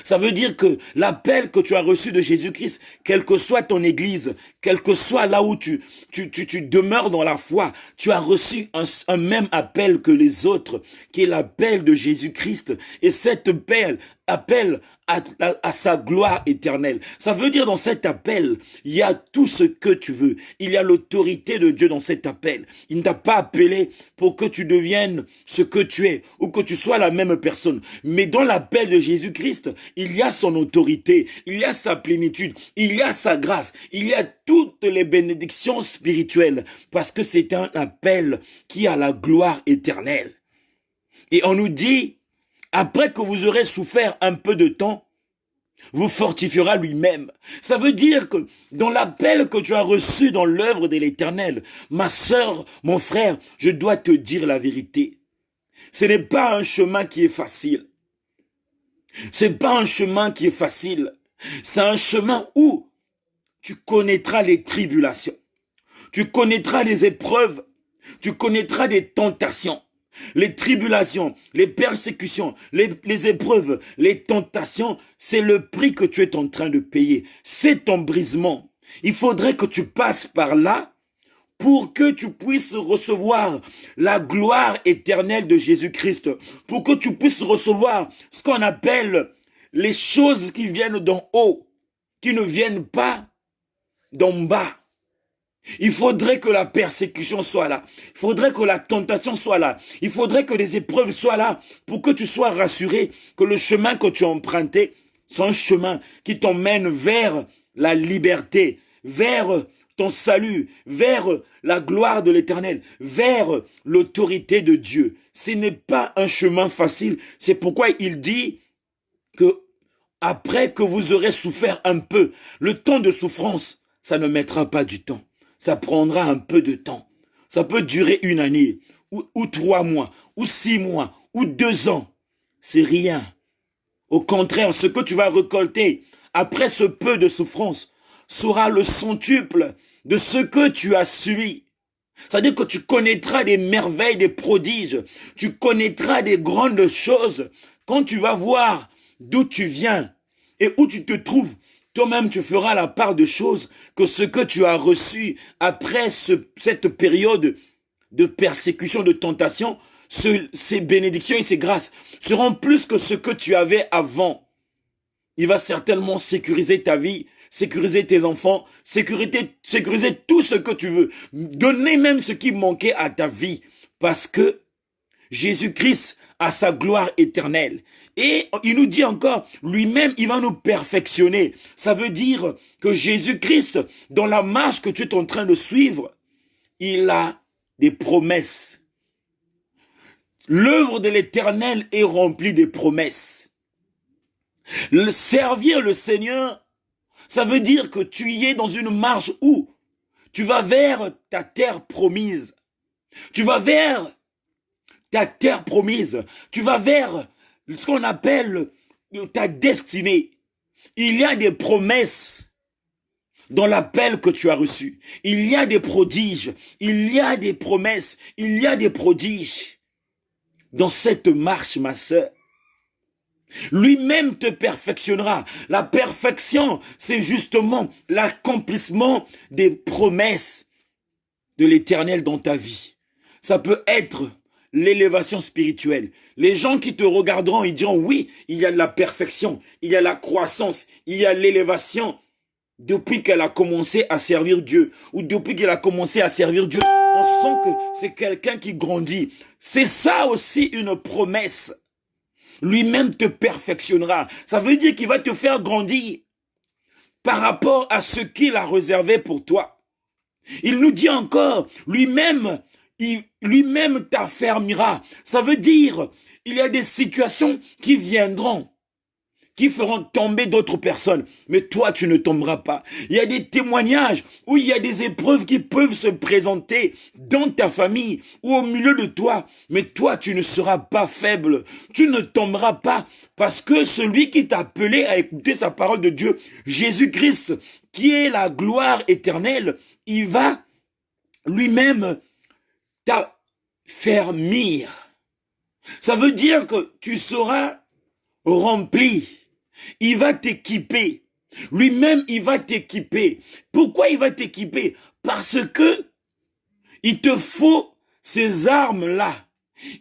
Ça veut dire que l'appel que tu as reçu de Jésus-Christ, quelle que soit ton église, quel que soit là où tu demeures dans la foi, tu as reçu un même appel que les autres, qui est l'appel de Jésus-Christ. Et cet appel à sa gloire éternelle. Ça veut dire dans cet appel, il y a tout ce que tu veux. Il y a l'autorité de Dieu dans cet appel. Il ne t'a pas appelé pour que tu deviennes ce que tu es ou que tu sois la même personne. Mais dans l'appel de Jésus-Christ, il y a son autorité, il y a sa plénitude, il y a sa grâce, il y a toutes les bénédictions spirituelles parce que c'est un appel qui a la gloire éternelle. Et on nous dit, après que vous aurez souffert un peu de temps, vous fortifiera lui-même. Ça veut dire que dans l'appel que tu as reçu dans l'œuvre de l'Éternel, ma sœur, mon frère, je dois te dire la vérité. Ce n'est pas un chemin qui est facile. C'est pas un chemin qui est facile. C'est un chemin où tu connaîtras les tribulations. Tu connaîtras les épreuves. Tu connaîtras des tentations. Les tribulations, les persécutions, les épreuves, les tentations, c'est le prix que tu es en train de payer. C'est ton brisement. Il faudrait que tu passes par là pour que tu puisses recevoir la gloire éternelle de Jésus-Christ, pour que tu puisses recevoir ce qu'on appelle les choses qui viennent d'en haut, qui ne viennent pas d'en bas. Il faudrait que la persécution soit là. Il faudrait que la tentation soit là. Il faudrait que les épreuves soient là pour que tu sois rassuré que le chemin que tu as emprunté, c'est un chemin qui t'emmène vers la liberté, vers ton salut, vers la gloire de l'Éternel, vers l'autorité de Dieu. Ce n'est pas un chemin facile. C'est pourquoi il dit que après que vous aurez souffert un peu, le temps de souffrance, ça ne mettra pas du temps. Ça prendra un peu de temps. Ça peut durer 1 année, ou 3 mois, ou 6 mois, ou 2 ans. C'est rien. Au contraire, ce que tu vas récolter après ce peu de souffrance sera le centuple de ce que tu as subi. C'est-à-dire que tu connaîtras des merveilles, des prodiges. Tu connaîtras des grandes choses. Quand tu vas voir d'où tu viens et où tu te trouves, toi-même, tu feras la part de choses que ce que tu as reçu après cette période de persécution, de tentation, ces bénédictions et ces grâces seront plus que ce que tu avais avant. Il va certainement sécuriser ta vie, sécuriser tes enfants, sécuriser tout ce que tu veux. Donner même ce qui manquait à ta vie. Parce que Jésus-Christ a sa gloire éternelle. Et il nous dit encore, lui-même, il va nous perfectionner. Ça veut dire que Jésus-Christ, dans la marche que tu es en train de suivre, il a des promesses. L'œuvre de l'Éternel est remplie de promesses. Servir le Seigneur, ça veut dire que tu y es dans une marche où tu vas vers ta terre promise. Tu vas vers ta terre promise. Tu vas vers ce qu'on appelle ta destinée. Il y a des promesses dans l'appel que tu as reçu. Il y a des prodiges. Il y a des promesses. Il y a des prodiges dans cette marche, ma sœur. Lui-même te perfectionnera. La perfection, c'est justement l'accomplissement des promesses de l'Éternel dans ta vie. Ça peut être l'élévation spirituelle. Les gens qui te regarderont, ils diront, oui, il y a de la perfection, il y a la croissance, il y a l'élévation. Depuis qu'elle a commencé à servir Dieu, ou depuis qu'elle a commencé à servir Dieu, on sent que c'est quelqu'un qui grandit. C'est ça aussi une promesse. Lui-même te perfectionnera. Ça veut dire qu'il va te faire grandir par rapport à ce qu'il a réservé pour toi. Il nous dit encore, lui-même t'affermira. Ça veut dire, il y a des situations qui viendront, qui feront tomber d'autres personnes. Mais toi, tu ne tomberas pas. Il y a des témoignages où il y a des épreuves qui peuvent se présenter dans ta famille ou au milieu de toi. Mais toi, tu ne seras pas faible. Tu ne tomberas pas parce que celui qui t'a appelé à écouter sa parole de Dieu, Jésus-Christ, qui est la gloire éternelle, il va lui-même t'affermir. Ça veut dire que tu seras rempli. Il va t'équiper. Lui-même, il va t'équiper. Pourquoi il va t'équiper? Parce que il te faut ces armes-là.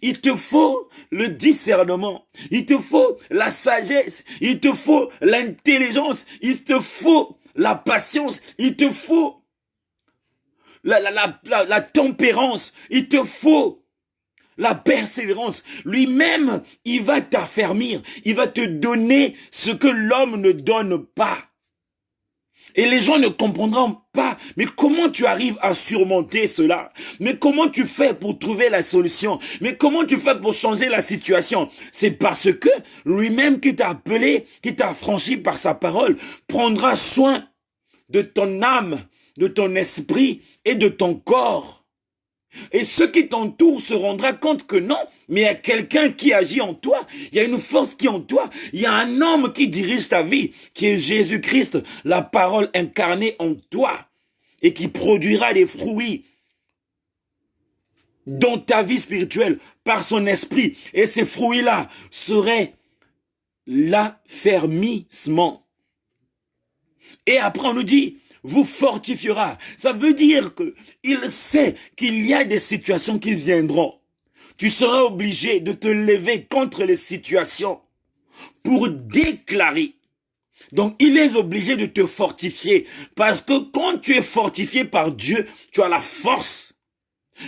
Il te faut le discernement. Il te faut la sagesse. Il te faut l'intelligence. Il te faut la patience. Il te faut la tempérance. Il te faut la persévérance. Lui-même, il va t'affermir. Il va te donner ce que l'homme ne donne pas. Et les gens ne comprendront pas. Mais comment tu arrives à surmonter cela? Mais comment tu fais pour trouver la solution? Mais comment tu fais pour changer la situation? C'est parce que lui-même qui t'a appelé, qui t'a franchi par sa parole, prendra soin de ton âme, de ton esprit et de ton corps. Et ceux qui t'entourent se rendront compte que non, mais il y a quelqu'un qui agit en toi, il y a une force qui est en toi, il y a un homme qui dirige ta vie, qui est Jésus-Christ, la parole incarnée en toi, et qui produira des fruits dans ta vie spirituelle, par son esprit. Et ces fruits-là seraient l'affermissement. Et après on nous dit, vous fortifiera. Ça veut dire que il sait qu'il y a des situations qui viendront. Tu seras obligé de te lever contre les situations pour déclarer. Donc, il est obligé de te fortifier parce que quand tu es fortifié par Dieu, tu as la force.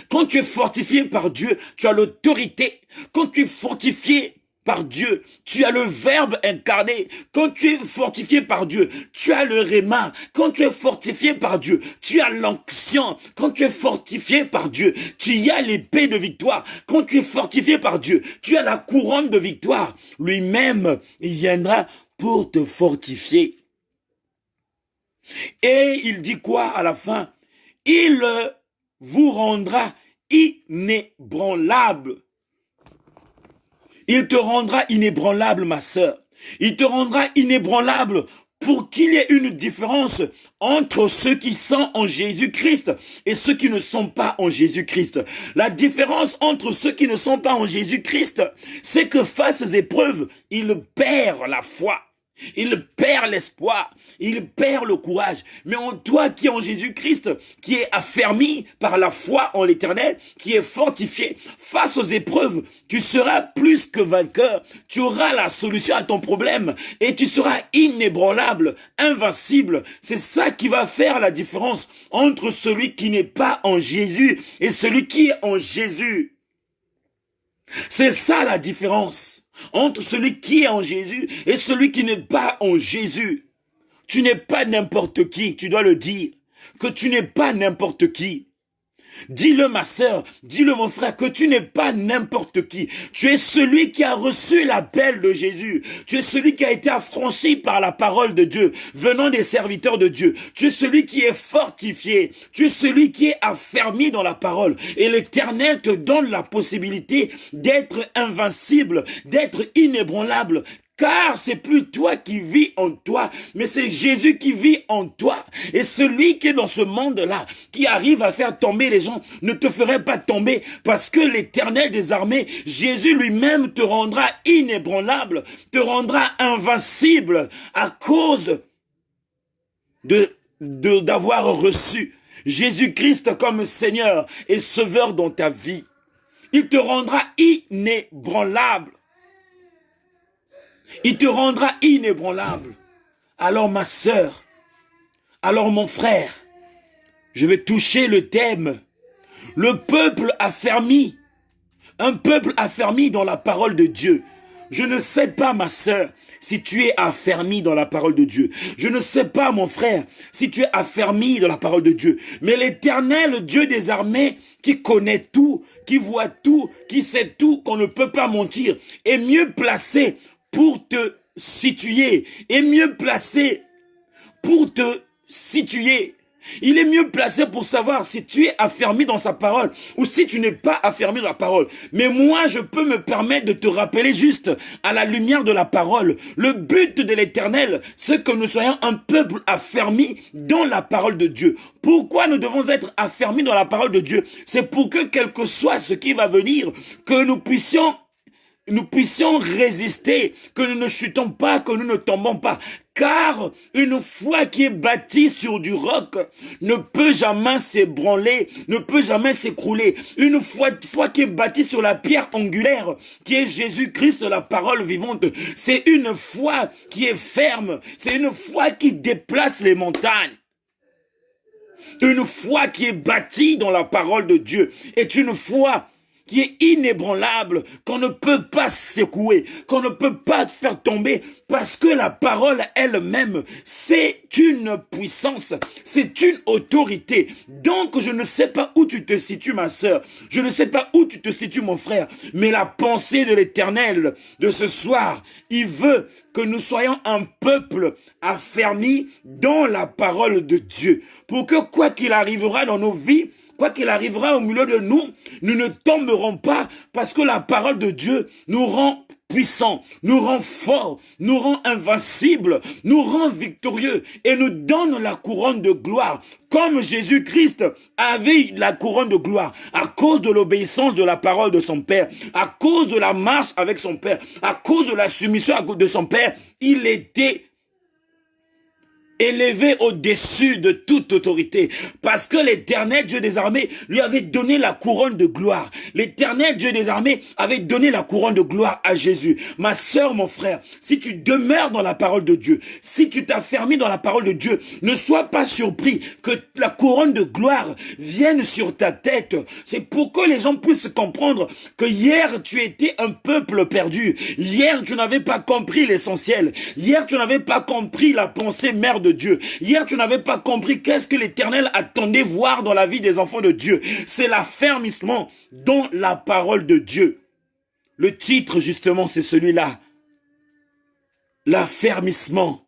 Quand tu es fortifié par Dieu, tu as l'autorité. Quand tu es fortifié par Dieu, tu as le verbe incarné. Quand tu es fortifié par Dieu, tu as le réma. Quand tu es fortifié par Dieu, tu as l'onction. Quand tu es fortifié par Dieu, tu as l'épée de victoire. Quand tu es fortifié par Dieu, tu as la couronne de victoire. Lui-même, il viendra pour te fortifier. Et il dit quoi à la fin? Il vous rendra inébranlable. Il te rendra inébranlable, ma sœur. Il te rendra inébranlable pour qu'il y ait une différence entre ceux qui sont en Jésus-Christ et ceux qui ne sont pas en Jésus-Christ. La différence entre ceux qui ne sont pas en Jésus-Christ, c'est que face aux épreuves, ils perdent la foi. Il perd l'espoir, il perd le courage. Mais en toi qui es en Jésus-Christ, qui est affermi par la foi en l'Éternel, qui est fortifié face aux épreuves, tu seras plus que vainqueur. Tu auras la solution à ton problème et tu seras inébranlable, invincible. C'est ça qui va faire la différence entre celui qui n'est pas en Jésus et celui qui est en Jésus. C'est ça la différence entre celui qui est en Jésus et celui qui n'est pas en Jésus. Tu n'es pas n'importe qui, tu dois le dire, que tu n'es pas n'importe qui. Dis-le ma sœur, dis-le mon frère, que tu n'es pas n'importe qui. Tu es celui qui a reçu l'appel de Jésus. Tu es celui qui a été affranchi par la parole de Dieu, venant des serviteurs de Dieu. Tu es celui qui est fortifié. Tu es celui qui est affermi dans la parole. Et l'Éternel te donne la possibilité d'être invincible, d'être inébranlable, Car c'est plus toi qui vis en toi, mais c'est Jésus qui vit en toi. Et celui qui est dans ce monde-là, qui arrive à faire tomber les gens, ne te ferait pas tomber, parce que l'Éternel des armées, Jésus lui-même te rendra inébranlable, te rendra invincible à cause d'avoir reçu Jésus-Christ comme Seigneur et Sauveur dans ta vie. Il te rendra inébranlable. Il te rendra inébranlable. Alors ma sœur, alors mon frère, je vais toucher le thème. Le peuple affermi. Un peuple affermi dans la parole de Dieu. Je ne sais pas, ma sœur, si tu es affermi dans la parole de Dieu. Je ne sais pas, mon frère, si tu es affermi dans la parole de Dieu. Mais l'Éternel, Dieu des armées, qui connaît tout, qui voit tout, qui sait tout, qu'on ne peut pas mentir, est mieux placé pour te situer, est mieux placé pour te situer. Il est mieux placé pour savoir si tu es affermi dans sa parole ou si tu n'es pas affermi dans la parole. Mais moi, je peux me permettre de te rappeler juste à la lumière de la parole. Le but de l'Éternel, c'est que nous soyons un peuple affermi dans la parole de Dieu. Pourquoi nous devons être affermis dans la parole de Dieu? C'est pour que quel que soit ce qui va venir, que nous puissions résister, que nous ne chutons pas, que nous ne tombons pas. Car une foi qui est bâtie sur du roc ne peut jamais s'ébranler, ne peut jamais s'écrouler. Une foi qui est bâtie sur la pierre angulaire, qui est Jésus-Christ, la parole vivante, c'est une foi qui est ferme, c'est une foi qui déplace les montagnes. Une foi qui est bâtie dans la parole de Dieu est une foi qui est inébranlable, qu'on ne peut pas secouer, qu'on ne peut pas faire tomber, parce que la parole elle-même, c'est une puissance, c'est une autorité. Donc, je ne sais pas où tu te situes, ma sœur, je ne sais pas où tu te situes, mon frère, mais la pensée de l'Éternel de ce soir, il veut que nous soyons un peuple affermi dans la parole de Dieu, pour que quoi qu'il arrivera dans nos vies, quoi qu'il arrivera au milieu de nous, nous ne tomberons pas parce que la parole de Dieu nous rend puissants, nous rend forts, nous rend invincibles, nous rend victorieux et nous donne la couronne de gloire. Comme Jésus-Christ avait la couronne de gloire à cause de l'obéissance de la parole de son Père, à cause de la marche avec son Père, à cause de la soumission de son Père, il était élevé au-dessus de toute autorité, parce que l'Éternel Dieu des armées lui avait donné la couronne de gloire. L'Éternel Dieu des armées avait donné la couronne de gloire à Jésus. Ma sœur, mon frère, si tu demeures dans la parole de Dieu, si tu t'affermis dans la parole de Dieu, ne sois pas surpris que la couronne de gloire vienne sur ta tête. C'est pour que les gens puissent comprendre que hier tu étais un peuple perdu. Hier tu n'avais pas compris l'essentiel. Hier tu n'avais pas compris la pensée mère de Dieu. Hier, tu n'avais pas compris qu'est-ce que l'Éternel attendait voir dans la vie des enfants de Dieu. C'est l'affermissement dans la parole de Dieu. Le titre, justement, c'est celui-là. L'affermissement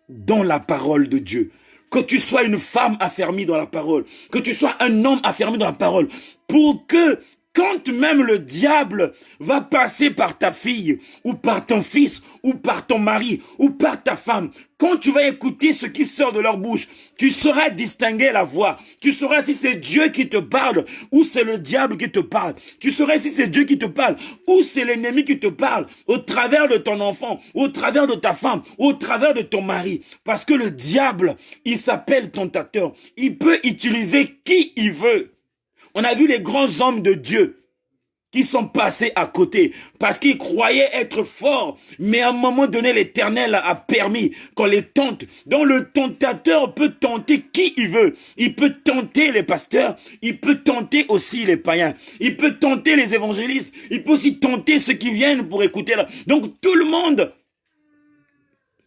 dans la parole de Dieu. Que tu sois une femme affermie dans la parole, que tu sois un homme affermi dans la parole, pour que quand même le diable va passer par ta fille, ou par ton fils, ou par ton mari, ou par ta femme, quand tu vas écouter ce qui sort de leur bouche, tu sauras distinguer la voix. Tu sauras si c'est Dieu qui te parle, ou c'est le diable qui te parle. Tu sauras si c'est Dieu qui te parle, ou c'est l'ennemi qui te parle, au travers de ton enfant, au travers de ta femme, au travers de ton mari. Parce que le diable, il s'appelle tentateur. Il peut utiliser qui il veut. On a vu les grands hommes de Dieu qui sont passés à côté parce qu'ils croyaient être forts. Mais à un moment donné, l'Éternel a permis qu'on les tente. Donc le tentateur peut tenter qui il veut. Il peut tenter les pasteurs. Il peut tenter aussi les païens. Il peut tenter les évangélistes. Il peut aussi tenter ceux qui viennent pour écouter. Donc tout le monde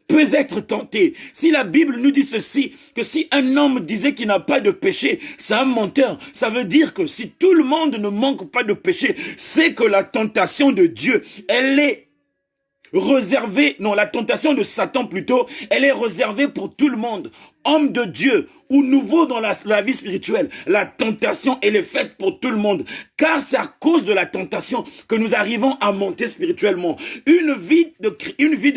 peut être tenté. Si la Bible nous dit ceci, que si un homme disait qu'il n'a pas de péché, c'est un menteur. Ça veut dire que si tout le monde ne manque pas de péché, c'est que la tentation de Dieu, elle est réservée, non, la tentation de Satan plutôt, elle est réservée pour tout le monde. homme de Dieu ou nouveau dans la vie spirituelle, la tentation, elle est faite pour tout le monde. Car c'est à cause de la tentation que nous arrivons à monter spirituellement. Une vie de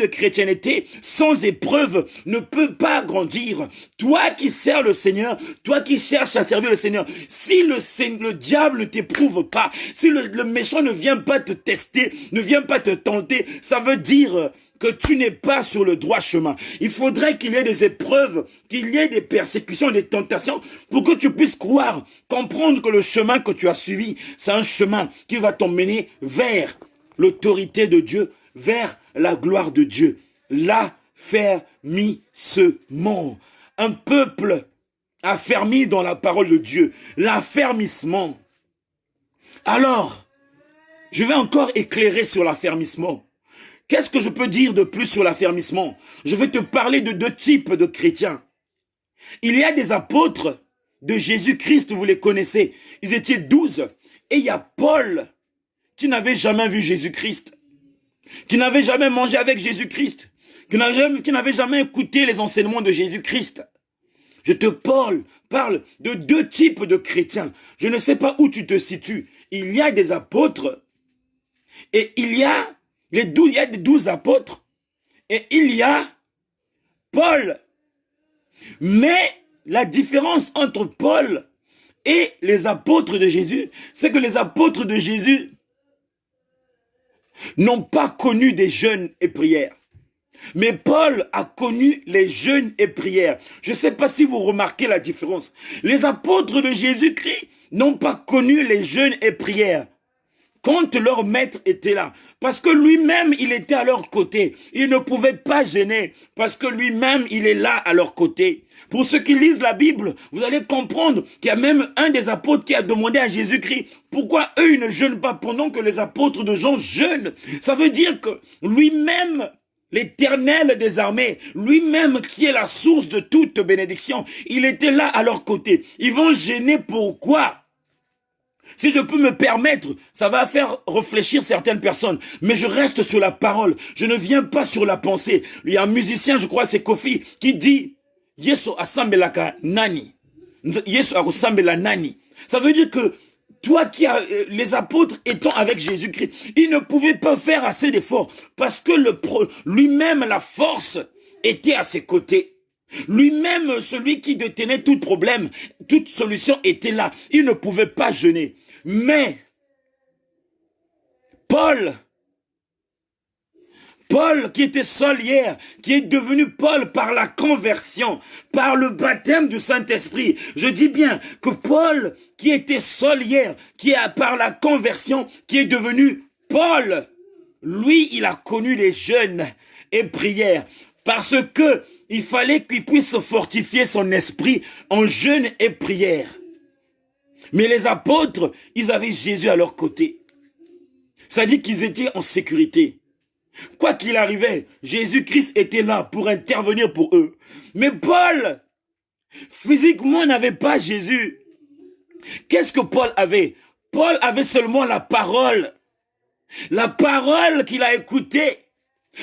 chrétienté sans épreuve ne peut pas grandir. Toi qui sers le Seigneur, toi qui cherches à servir le Seigneur, si le diable ne t'éprouve pas, si le méchant ne vient pas te tester, ne vient pas te tenter, ça veut dire que tu n'es pas sur le droit chemin. Il faudrait qu'il y ait des épreuves, qu'il y ait des persécutions, des tentations, pour que tu puisses croire, comprendre que le chemin que tu as suivi, c'est un chemin qui va t'emmener vers l'autorité de Dieu, vers la gloire de Dieu. L'affermissement. Un peuple affermi dans la parole de Dieu. L'affermissement. Alors, je vais encore éclairer sur l'affermissement. Qu'est-ce que je peux dire de plus sur l'affermissement? Je vais te parler de deux types de chrétiens. Il y a des apôtres de Jésus-Christ, vous les connaissez. Ils étaient 12. Et il y a Paul qui n'avait jamais vu Jésus-Christ, qui n'avait jamais mangé avec Jésus-Christ, qui n'avait jamais écouté les enseignements de Jésus-Christ. Je te parle de deux types de chrétiens. Je ne sais pas où tu te situes. Il y a des apôtres et il y a des 12 apôtres et il y a Paul. Mais la différence entre Paul et les apôtres de Jésus, c'est que les apôtres de Jésus n'ont pas connu des jeûnes et prières. Mais Paul a connu les jeûnes et prières. Je ne sais pas si vous remarquez la différence. Les apôtres de Jésus-Christ n'ont pas connu les jeûnes et prières quand leur maître était là. Parce que lui-même, il était à leur côté. Il ne pouvait pas gêner parce que lui-même, il est là à leur côté. Pour ceux qui lisent la Bible, vous allez comprendre qu'il y a même un des apôtres qui a demandé à Jésus-Christ pourquoi eux, ils ne jeûnent pas pendant que les apôtres de Jean jeûnent. Ça veut dire que lui-même, l'Éternel des armées, lui-même qui est la source de toute bénédiction, il était là à leur côté. Ils vont gêner pourquoi? Si je peux me permettre, ça va faire réfléchir certaines personnes. Mais je reste sur la parole. Je ne viens pas sur la pensée. Il y a un musicien, je crois c'est Kofi, qui dit « Yesu asambelaka nani ». Yesu asambela nani. Ça veut dire que toi qui as les apôtres étant avec Jésus-Christ, ils ne pouvaient pas faire assez d'efforts parce que lui-même, la force était à ses côtés. Lui-même, celui qui détenait tout problème, toute solution était là. Il ne pouvait pas jeûner. Mais Paul qui était Saul hier, qui est devenu Paul par la conversion, par le baptême du Saint-Esprit. Je dis bien que Paul qui était Saul hier, qui est par la conversion, qui est devenu Paul, lui, il a connu les jeûnes et prières parce que il fallait qu'il puisse fortifier son esprit en jeûne et prière. Mais les apôtres, ils avaient Jésus à leur côté. Ça dit qu'ils étaient en sécurité. Quoi qu'il arrivait, Jésus-Christ était là pour intervenir pour eux. Mais Paul, physiquement, n'avait pas Jésus. Qu'est-ce que Paul avait? Paul avait seulement la parole. La parole qu'il a écoutée.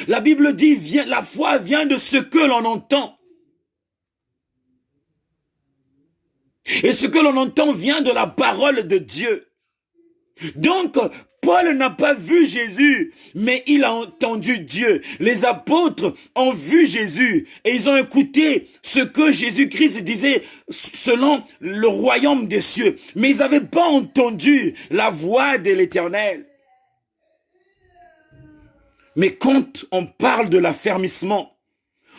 La Bible dit, la foi vient de ce que l'on entend. Et ce que l'on entend vient de la parole de Dieu. Donc, Paul n'a pas vu Jésus, mais il a entendu Dieu. Les apôtres ont vu Jésus et ils ont écouté ce que Jésus-Christ disait selon le royaume des cieux. Mais ils n'avaient pas entendu la voix de l'Éternel. Mais quand on parle de l'affermissement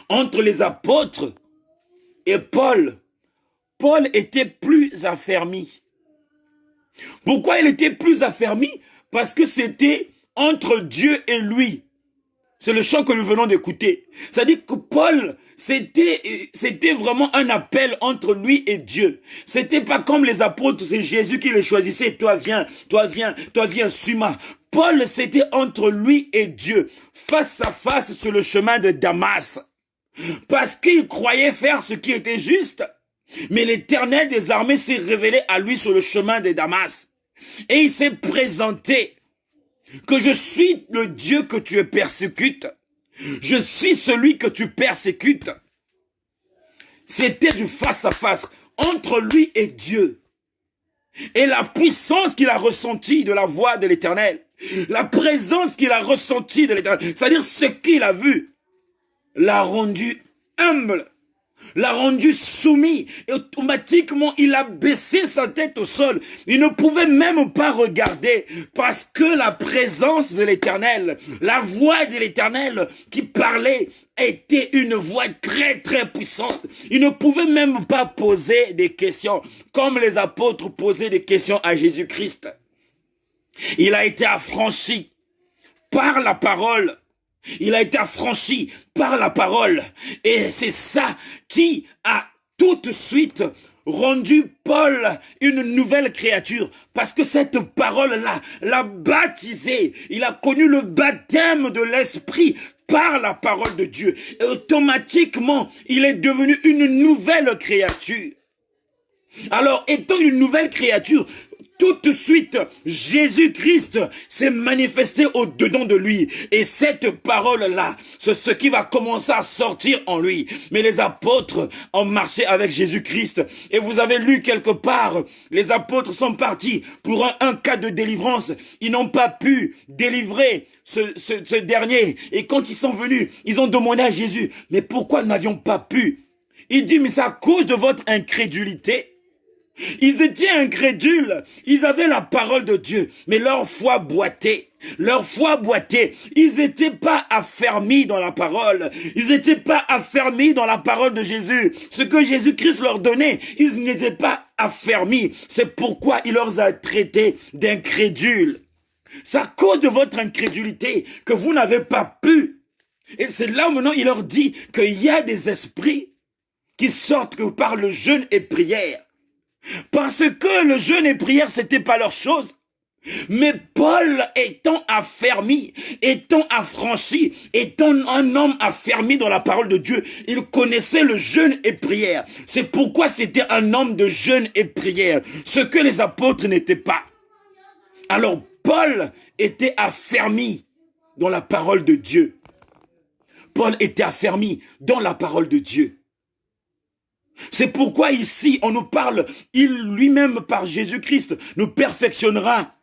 entre les apôtres et Paul, Paul était plus affermi. Pourquoi il était plus affermi? Parce que c'était entre Dieu et lui. C'est le chant que nous venons d'écouter. C'est-à-dire que Paul, c'était vraiment un appel entre lui et Dieu. C'était pas comme les apôtres, c'est Jésus qui les choisissait. Toi viens, suis-moi. Paul, c'était entre lui et Dieu, face à face sur le chemin de Damas. Parce qu'il croyait faire ce qui était juste. Mais l'Éternel des armées s'est révélé à lui sur le chemin de Damas. Et il s'est présenté que je suis le Dieu que tu persécutes. Je suis celui que tu persécutes. C'était du face à face entre lui et Dieu. Et la puissance qu'il a ressentie de la voix de l'Éternel, la présence qu'il a ressentie de l'Éternel, c'est-à-dire ce qu'il a vu, l'a rendu humble, l'a rendu soumis, et automatiquement il a baissé sa tête au sol. Il ne pouvait même pas regarder, parce que la présence de l'Éternel, la voix de l'Éternel qui parlait, était une voix très très puissante. Il ne pouvait même pas poser des questions, comme les apôtres posaient des questions à Jésus-Christ. Il a été affranchi par la parole. Il a été affranchi par la parole. Et c'est ça qui a tout de suite rendu Paul une nouvelle créature. Parce que cette parole-là l'a baptisé. Il a connu le baptême de l'Esprit par la parole de Dieu. Et automatiquement, il est devenu une nouvelle créature. Alors, étant une nouvelle créature, tout de suite, Jésus-Christ s'est manifesté au-dedans de lui. Et cette parole-là, c'est ce qui va commencer à sortir en lui. Mais les apôtres ont marché avec Jésus-Christ. Et vous avez lu quelque part, les apôtres sont partis pour un cas de délivrance. Ils n'ont pas pu délivrer ce dernier. Et quand ils sont venus, ils ont demandé à Jésus, mais pourquoi nous n'avions pas pu? Il dit, mais c'est à cause de votre incrédulité. Ils étaient incrédules, ils avaient la parole de Dieu, mais leur foi boitait. Leur foi boitait. Ils n'étaient pas affermis dans la parole. Ils n'étaient pas affermis dans la parole de Jésus. Ce que Jésus-Christ leur donnait, ils n'étaient pas affermis. C'est pourquoi il leur a traités d'incrédules. C'est à cause de votre incrédulité que vous n'avez pas pu. Et c'est là où maintenant il leur dit qu'il y a des esprits qui sortent que par le jeûne et prière. Parce que le jeûne et prière, c'était pas leur chose. Mais Paul, étant affermi, étant affranchi, étant un homme affermi dans la parole de Dieu, il connaissait le jeûne et prière. C'est pourquoi c'était un homme de jeûne et prière, ce que les apôtres n'étaient pas. Alors Paul était affermi dans la parole de Dieu. Paul était affermi dans la parole de Dieu. C'est pourquoi ici, on nous parle, il lui-même par Jésus-Christ nous perfectionnera,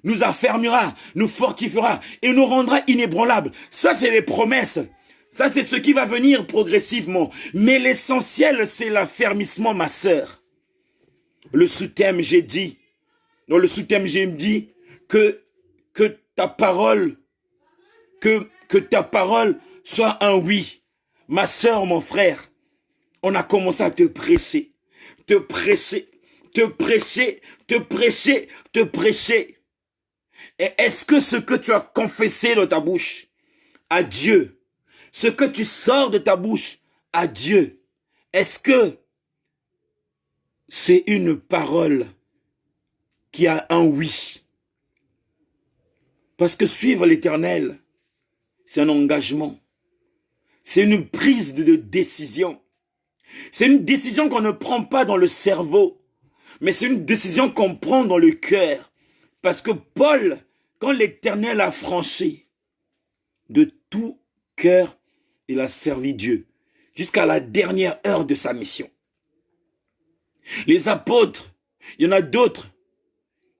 nous affermira, nous fortifiera et nous rendra inébranlables. Ça, c'est les promesses. Ça, c'est ce qui va venir progressivement. Mais l'essentiel, c'est l'affermissement, ma sœur. Le sous-thème, j'ai dit, dans le sous-thème, j'ai dit que ta parole, que ta parole soit un oui. Ma sœur, mon frère, on a commencé à te prêcher, te prêcher, te prêcher, te prêcher, te prêcher. Et est-ce que ce que tu as confessé de ta bouche à Dieu, ce que tu sors de ta bouche à Dieu, est-ce que c'est une parole qui a un oui? Parce que suivre l'Éternel, c'est un engagement. C'est une prise de décision. C'est une décision qu'on ne prend pas dans le cerveau, mais c'est une décision qu'on prend dans le cœur. Parce que Paul, quand l'Éternel a franchi, de tout cœur, il a servi Dieu, jusqu'à la dernière heure de sa mission. Les apôtres, il y en a d'autres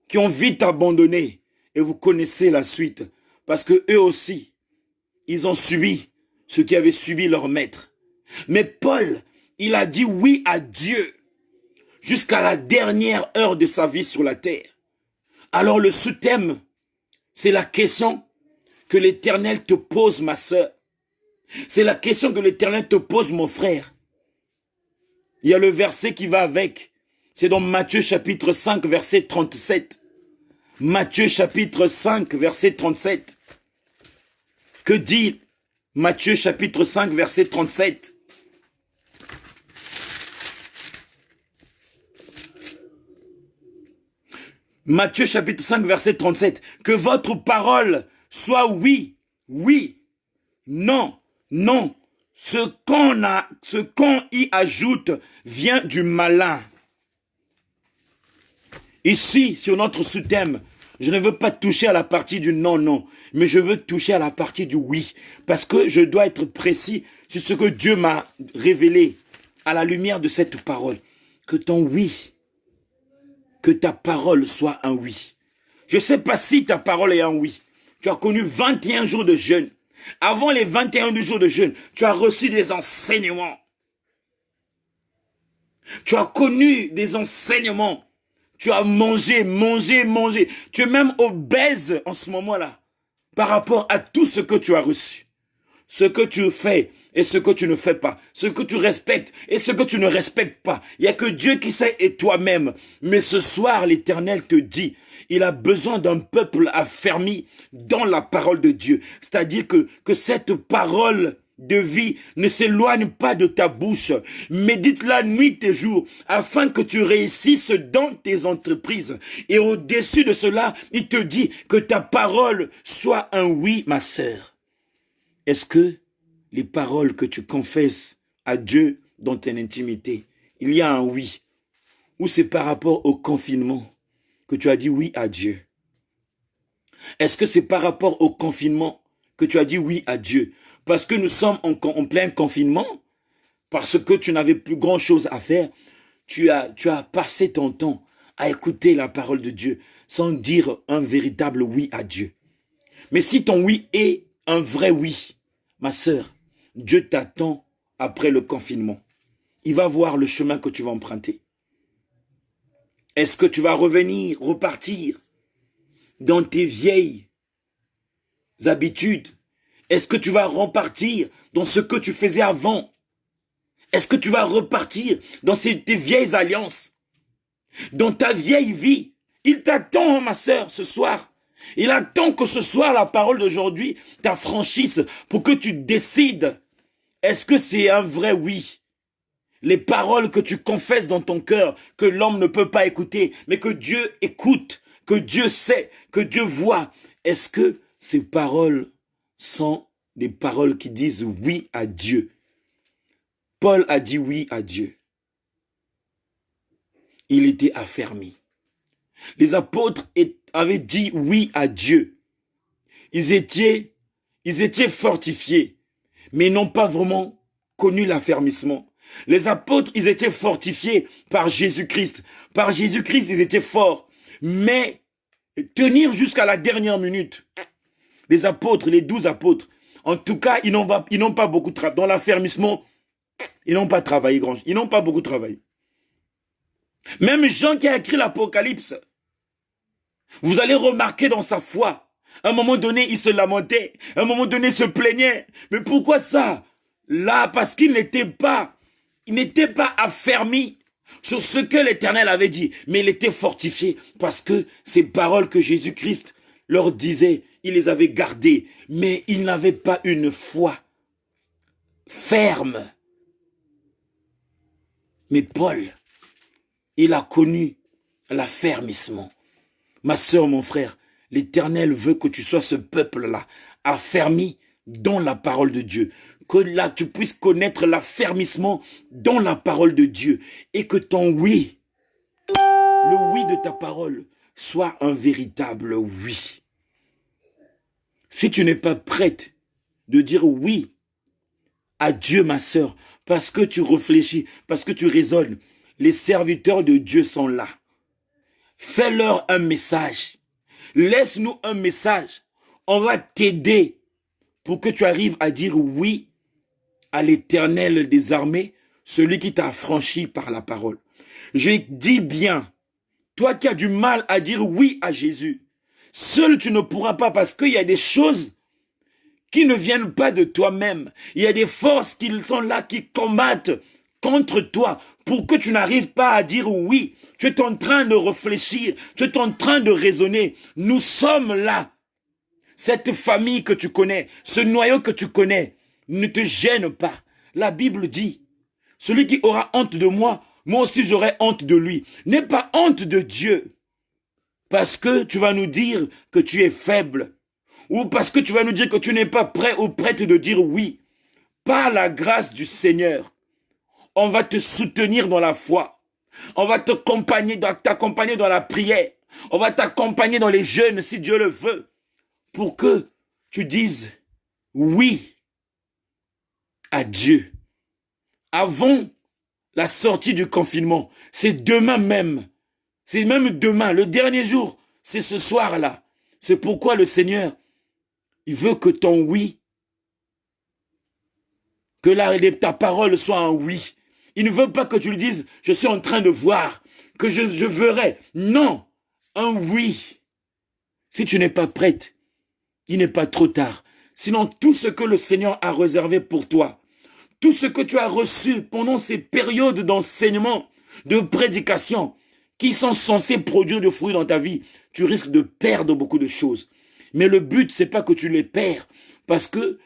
qui ont vite abandonné, et vous connaissez la suite, parce que eux aussi, ils ont subi ce qui avait subi leur maître. Mais Paul, il a dit oui à Dieu jusqu'à la dernière heure de sa vie sur la terre. Alors le sous-thème, c'est la question que l'Éternel te pose, ma sœur. C'est la question que l'Éternel te pose, mon frère. Il y a le verset qui va avec. C'est dans Matthieu chapitre 5, verset 37. Matthieu chapitre 5, verset 37. Que dit Matthieu chapitre 5, verset 37? Matthieu chapitre 5, verset 37. Que votre parole soit oui, oui, non, non. Ce qu'on y ajoute vient du malin. Ici, sur notre sous-thème, je ne veux pas toucher à la partie du non, non, mais je veux toucher à la partie du oui. Parce que je dois être précis sur ce que Dieu m'a révélé à la lumière de cette parole, que ton oui, que ta parole soit un oui. Je ne sais pas si ta parole est un oui. Tu as connu 21 jours de jeûne. Avant les 21 jours de jeûne, tu as reçu des enseignements. Tu as connu des enseignements. Tu as mangé. Tu es même obèse en ce moment-là par rapport à tout ce que tu as reçu. Ce que tu fais et ce que tu ne fais pas. Ce que tu respectes et ce que tu ne respectes pas. Il n'y a que Dieu qui sait et toi-même. Mais ce soir, l'Éternel te dit, il a besoin d'un peuple affermi dans la parole de Dieu. C'est-à-dire que cette parole de vie ne s'éloigne pas de ta bouche. Médite-la nuit et jour afin que tu réussisses dans tes entreprises. Et au-dessus de cela, il te dit que ta parole soit un oui, ma sœur. Est-ce que les paroles que tu confesses à Dieu dans ton intimité, il y a un oui? Ou c'est par rapport au confinement que tu as dit oui à Dieu? Est-ce que c'est par rapport au confinement que tu as dit oui à Dieu? Parce que nous sommes en plein confinement, parce que tu n'avais plus grand chose à faire, tu as passé ton temps à écouter la parole de Dieu sans dire un véritable oui à Dieu. Mais si ton oui est un vrai oui, ma sœur, Dieu t'attend après le confinement. Il va voir le chemin que tu vas emprunter. Est-ce que tu vas repartir dans tes vieilles habitudes? Est-ce que tu vas repartir dans ce que tu faisais avant? Est-ce que tu vas repartir dans tes vieilles alliances? Dans ta vieille vie? Il t'attend, ma sœur, ce soir. Il attend que ce soir, la parole d'aujourd'hui t'affranchisse pour que tu décides. Est-ce que c'est un vrai oui? Les paroles que tu confesses dans ton cœur, que l'homme ne peut pas écouter, mais que Dieu écoute, que Dieu sait, que Dieu voit. Est-ce que ces paroles sont des paroles qui disent oui à Dieu? Paul a dit oui à Dieu. Il était affermi. Les apôtres avaient dit oui à Dieu. Ils étaient fortifiés, mais ils n'ont pas vraiment connu l'affermissement. Les apôtres, ils étaient fortifiés par Jésus-Christ. Par Jésus-Christ, ils étaient forts. Mais tenir jusqu'à la dernière minute, les apôtres, les 12 apôtres, en tout cas, ils n'ont pas beaucoup travaillé. Dans l'affermissement, ils n'ont pas travaillé grand-chose. Ils n'ont pas beaucoup travaillé. Même Jean qui a écrit l'Apocalypse, vous allez remarquer dans sa foi, à un moment donné, il se lamentait, à un moment donné, il se plaignait. Mais pourquoi ça? Là, parce qu'il n'était pas affermi sur ce que l'Éternel avait dit, mais il était fortifié parce que ces paroles que Jésus-Christ leur disait, il les avait gardées, mais il n'avait pas une foi ferme. Mais Paul, il a connu l'affermissement. Ma sœur, mon frère, l'Éternel veut que tu sois ce peuple-là, affermi dans la parole de Dieu. Que là, tu puisses connaître l'affermissement dans la parole de Dieu. Et que ton oui, le oui de ta parole, soit un véritable oui. Si tu n'es pas prête de dire oui à Dieu, ma sœur, parce que tu réfléchis, parce que tu raisonnes, les serviteurs de Dieu sont là. Fais-leur un message. Laisse-nous un message. On va t'aider pour que tu arrives à dire oui à l'Éternel des armées, celui qui t'a affranchi par la parole. Je dis bien, toi qui as du mal à dire oui à Jésus, seul tu ne pourras pas parce qu'il y a des choses qui ne viennent pas de toi-même. Il y a des forces qui sont là, qui combattent contre toi pour que tu n'arrives pas à dire oui. Tu es en train de réfléchir, tu es en train de raisonner. Nous sommes là. Cette famille que tu connais, ce noyau que tu connais, ne te gêne pas. La Bible dit, celui qui aura honte de moi, moi aussi j'aurai honte de lui. N'aie pas honte de Dieu parce que tu vas nous dire que tu es faible ou parce que tu vas nous dire que tu n'es pas prêt ou prête de dire oui. Par la grâce du Seigneur, on va te soutenir dans la foi. On va t'accompagner dans la prière. On va t'accompagner dans les jeûnes si Dieu le veut. Pour que tu dises oui à Dieu. Avant la sortie du confinement, c'est demain même. C'est même demain, le dernier jour, c'est ce soir-là. C'est pourquoi le Seigneur, il veut que ton oui, que ta parole soit un oui. Il ne veut pas que tu lui dises, je suis en train de voir, que je verrai. Non, un oui. Si tu n'es pas prête, il n'est pas trop tard. Sinon, tout ce que le Seigneur a réservé pour toi, tout ce que tu as reçu pendant ces périodes d'enseignement, de prédication, qui sont censés produire du fruit dans ta vie, tu risques de perdre beaucoup de choses. Mais le but, c'est pas que tu les perds, parce que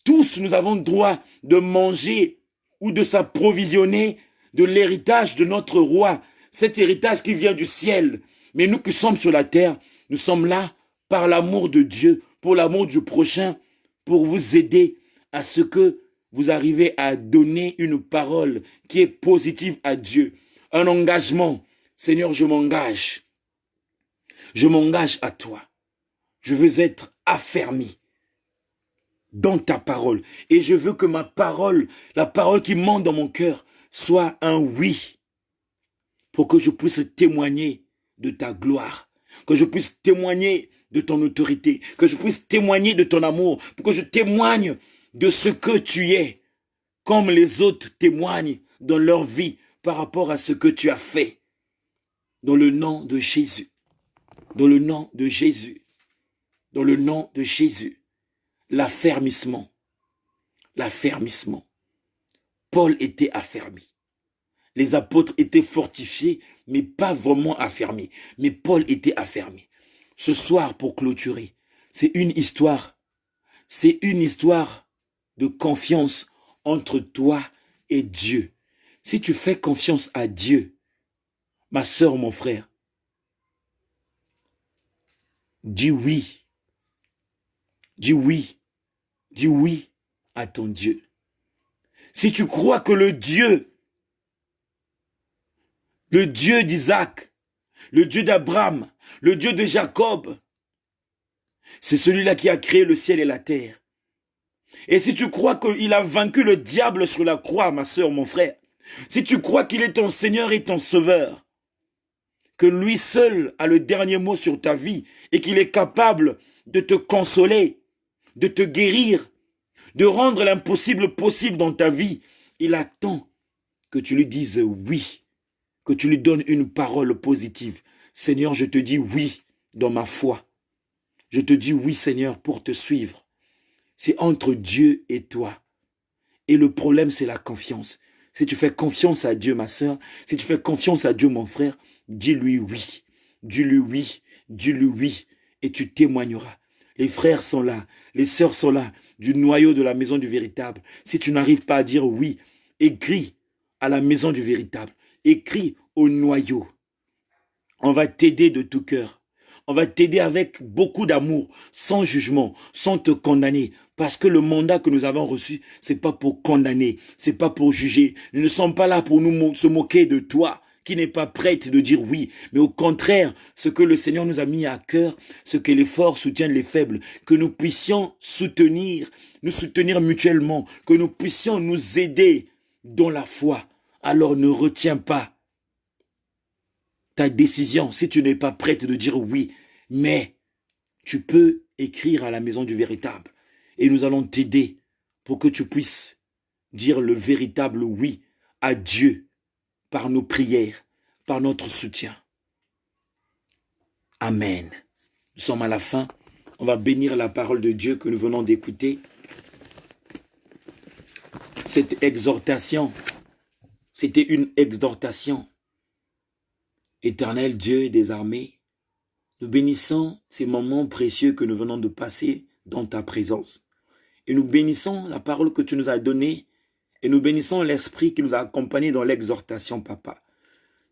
tous nous avons droit de manger ou de s'approvisionner de l'héritage de notre roi, cet héritage qui vient du ciel. Mais nous qui sommes sur la terre, nous sommes là par l'amour de Dieu, pour l'amour du prochain, pour vous aider à ce que vous arrivez à donner une parole qui est positive à Dieu, un engagement. Seigneur, je m'engage. Je m'engage à toi. Je veux être affermi dans ta parole. Et je veux que ma parole, la parole qui monte dans mon cœur, soit un oui. Pour que je puisse témoigner de ta gloire. Que je puisse témoigner de ton autorité. Que je puisse témoigner de ton amour. Pour que je témoigne de ce que tu es. Comme les autres témoignent dans leur vie par rapport à ce que tu as fait. Dans le nom de Jésus. Dans le nom de Jésus. Dans le nom de Jésus. L'affermissement. L'affermissement. Paul était affermi. Les apôtres étaient fortifiés, mais pas vraiment affermis. Mais Paul était affermi. Ce soir, pour clôturer, c'est une histoire. C'est une histoire de confiance entre toi et Dieu. Si tu fais confiance à Dieu, ma sœur, mon frère, dis oui. Dis oui. Dis oui à ton Dieu. Si tu crois que le Dieu d'Isaac, le Dieu d'Abraham, le Dieu de Jacob, c'est celui-là qui a créé le ciel et la terre. Et si tu crois qu'il a vaincu le diable sur la croix, ma sœur, mon frère, si tu crois qu'il est ton Seigneur et ton Sauveur, que lui seul a le dernier mot sur ta vie et qu'il est capable de te consoler, de te guérir, de rendre l'impossible possible dans ta vie, il attend que tu lui dises oui, que tu lui donnes une parole positive. Seigneur, je te dis oui dans ma foi. Je te dis oui, Seigneur, pour te suivre. C'est entre Dieu et toi. Et le problème, c'est la confiance. Si tu fais confiance à Dieu, ma sœur, si tu fais confiance à Dieu, mon frère, dis-lui oui. Dis-lui oui. Dis-lui oui. Et tu témoigneras. Les frères sont là. Les sœurs sont là. Du noyau de la maison du véritable. Si tu n'arrives pas à dire oui, écris à la maison du véritable. Écris au noyau. On va t'aider de tout cœur. On va t'aider avec beaucoup d'amour, sans jugement, sans te condamner. Parce que le mandat que nous avons reçu, c'est pas pour condamner, c'est pas pour juger. Nous ne sommes pas là pour se moquer de toi, qui n'est pas prête de dire oui. Mais au contraire, ce que le Seigneur nous a mis à cœur, ce que les forts soutiennent les faibles, que nous puissions nous soutenir mutuellement, que nous puissions nous aider dans la foi. Alors ne retiens pas ta décision si tu n'es pas prête de dire oui. Mais tu peux écrire à la maison du véritable. Et nous allons t'aider pour que tu puisses dire le véritable oui à Dieu par nos prières, par notre soutien. Amen. Nous sommes à la fin. On va bénir la parole de Dieu que nous venons d'écouter. Cette exhortation, c'était une exhortation. Éternel Dieu des armées, nous bénissons ces moments précieux que nous venons de passer dans ta présence. Et nous bénissons la parole que tu nous as donnée et nous bénissons l'esprit qui nous a accompagnés dans l'exhortation, papa.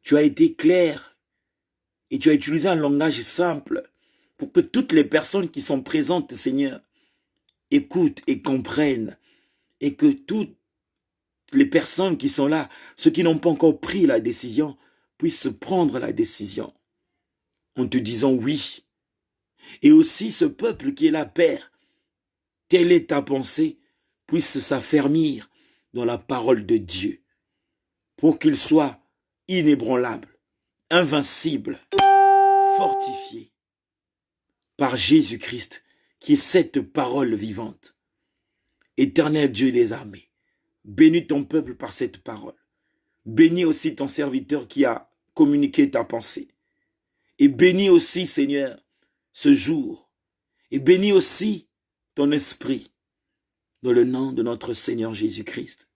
Tu as été clair et tu as utilisé un langage simple pour que toutes les personnes qui sont présentes, Seigneur, écoutent et comprennent et que toutes les personnes qui sont là, ceux qui n'ont pas encore pris la décision, puissent prendre la décision en te disant oui. Et aussi ce peuple qui est là, Père, telle est ta pensée, puisse s'affermir dans la parole de Dieu. pour qu'il soit inébranlable, invincible, fortifié par Jésus-Christ, qui est cette parole vivante. Éternel Dieu des armées, bénis ton peuple par cette parole. Bénis aussi ton serviteur qui a communiqué ta pensée. Et bénis aussi, Seigneur, ce jour. Et bénis aussi ton esprit dans le nom de notre Seigneur Jésus-Christ.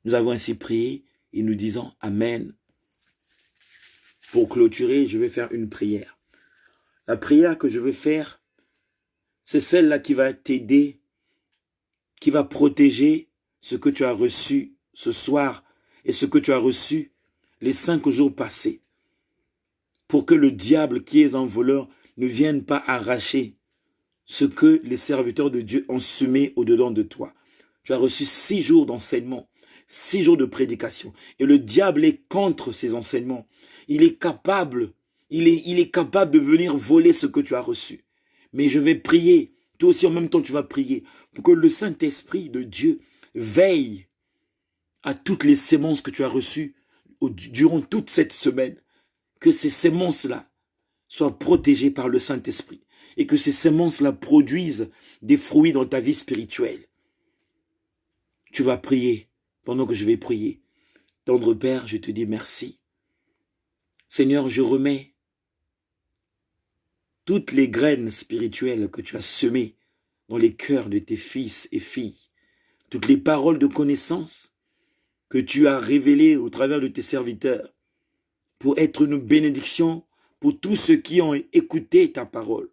Nous avons ainsi prié et nous disons Amen. Pour clôturer, je vais faire une prière. La prière que je vais faire, c'est celle-là qui va t'aider, qui va protéger ce que tu as reçu ce soir et ce que tu as reçu les 5 jours passés, pour que le diable qui est un voleur ne vienne pas arracher ce que les serviteurs de Dieu ont semé au-dedans de toi. Tu as reçu 6 jours d'enseignement, 6 jours de prédication, et le diable est contre ces enseignements. Il est capable de venir voler ce que tu as reçu. Mais je vais prier, toi aussi en même temps tu vas prier, pour que le Saint-Esprit de Dieu veille à toutes les sémences que tu as reçues durant toute cette semaine. Que ces sémences-là soient protégées par le Saint-Esprit et que ces sémences-là produisent des fruits dans ta vie spirituelle. Tu vas prier pendant que je vais prier. Tendre Père, je te dis merci. Seigneur, je remets toutes les graines spirituelles que tu as semées dans les cœurs de tes fils et filles, toutes les paroles de connaissance que tu as révélées au travers de tes serviteurs pour être une bénédiction pour tous ceux qui ont écouté ta parole.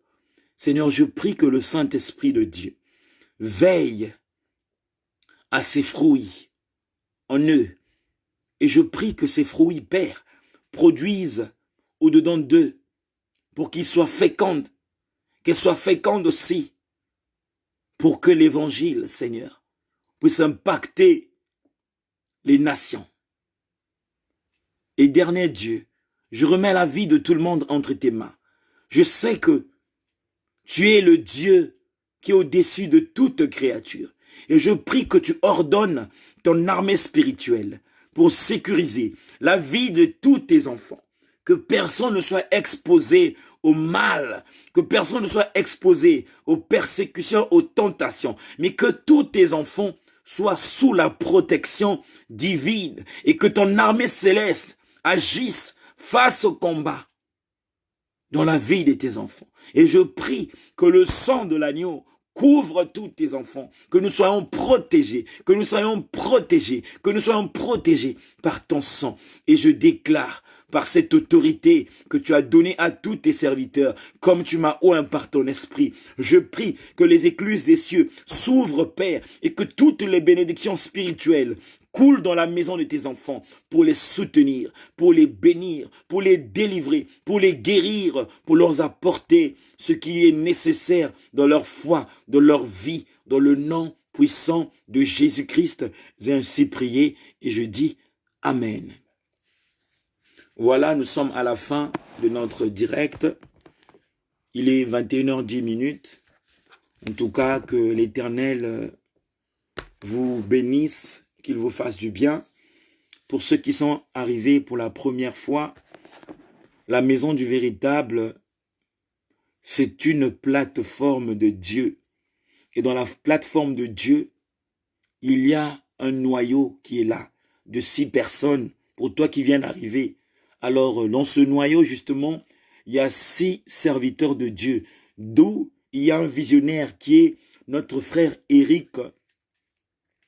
Seigneur, je prie que le Saint-Esprit de Dieu veille à ces fruits en eux. Et je prie que ces fruits, Père, produisent au-dedans d'eux pour qu'ils soient féconds, qu'elles soient fécondes aussi, pour que l'évangile, Seigneur, puisse impacter les nations. Éternel Dieu, je remets la vie de tout le monde entre tes mains. Je sais que tu es le Dieu qui est au-dessus de toute créature. Et je prie que tu ordonnes ton armée spirituelle pour sécuriser la vie de tous tes enfants. Que personne ne soit exposé au mal, que personne ne soit exposé aux persécutions, aux tentations, mais que tous tes enfants soient sous la protection divine et que ton armée céleste agisse face au combat dans la vie de tes enfants. Et je prie que le sang de l'agneau couvre tous tes enfants, que nous soyons protégés, que nous soyons protégés, que nous soyons protégés par ton sang. Et je déclare par cette autorité que tu as donnée à tous tes serviteurs, comme tu m'as oint par ton esprit. Je prie que les écluses des cieux s'ouvrent, Père, et que toutes les bénédictions spirituelles coulent dans la maison de tes enfants pour les soutenir, pour les bénir, pour les délivrer, pour les guérir, pour leur apporter ce qui est nécessaire dans leur foi, dans leur vie, dans le nom puissant de Jésus-Christ. J'ai ainsi prié et je dis Amen. Voilà, nous sommes à la fin de notre direct. Il est 21h10. En tout cas, que l'Éternel vous bénisse, qu'il vous fasse du bien. Pour ceux qui sont arrivés pour la première fois, la Maison du Véritable, c'est une plateforme de Dieu. Et dans la plateforme de Dieu, il y a un noyau qui est là, de 6 personnes, pour toi qui viens d'arriver. Alors, dans ce noyau, justement, il y a 6 serviteurs de Dieu, d'où il y a un visionnaire qui est notre frère Eric,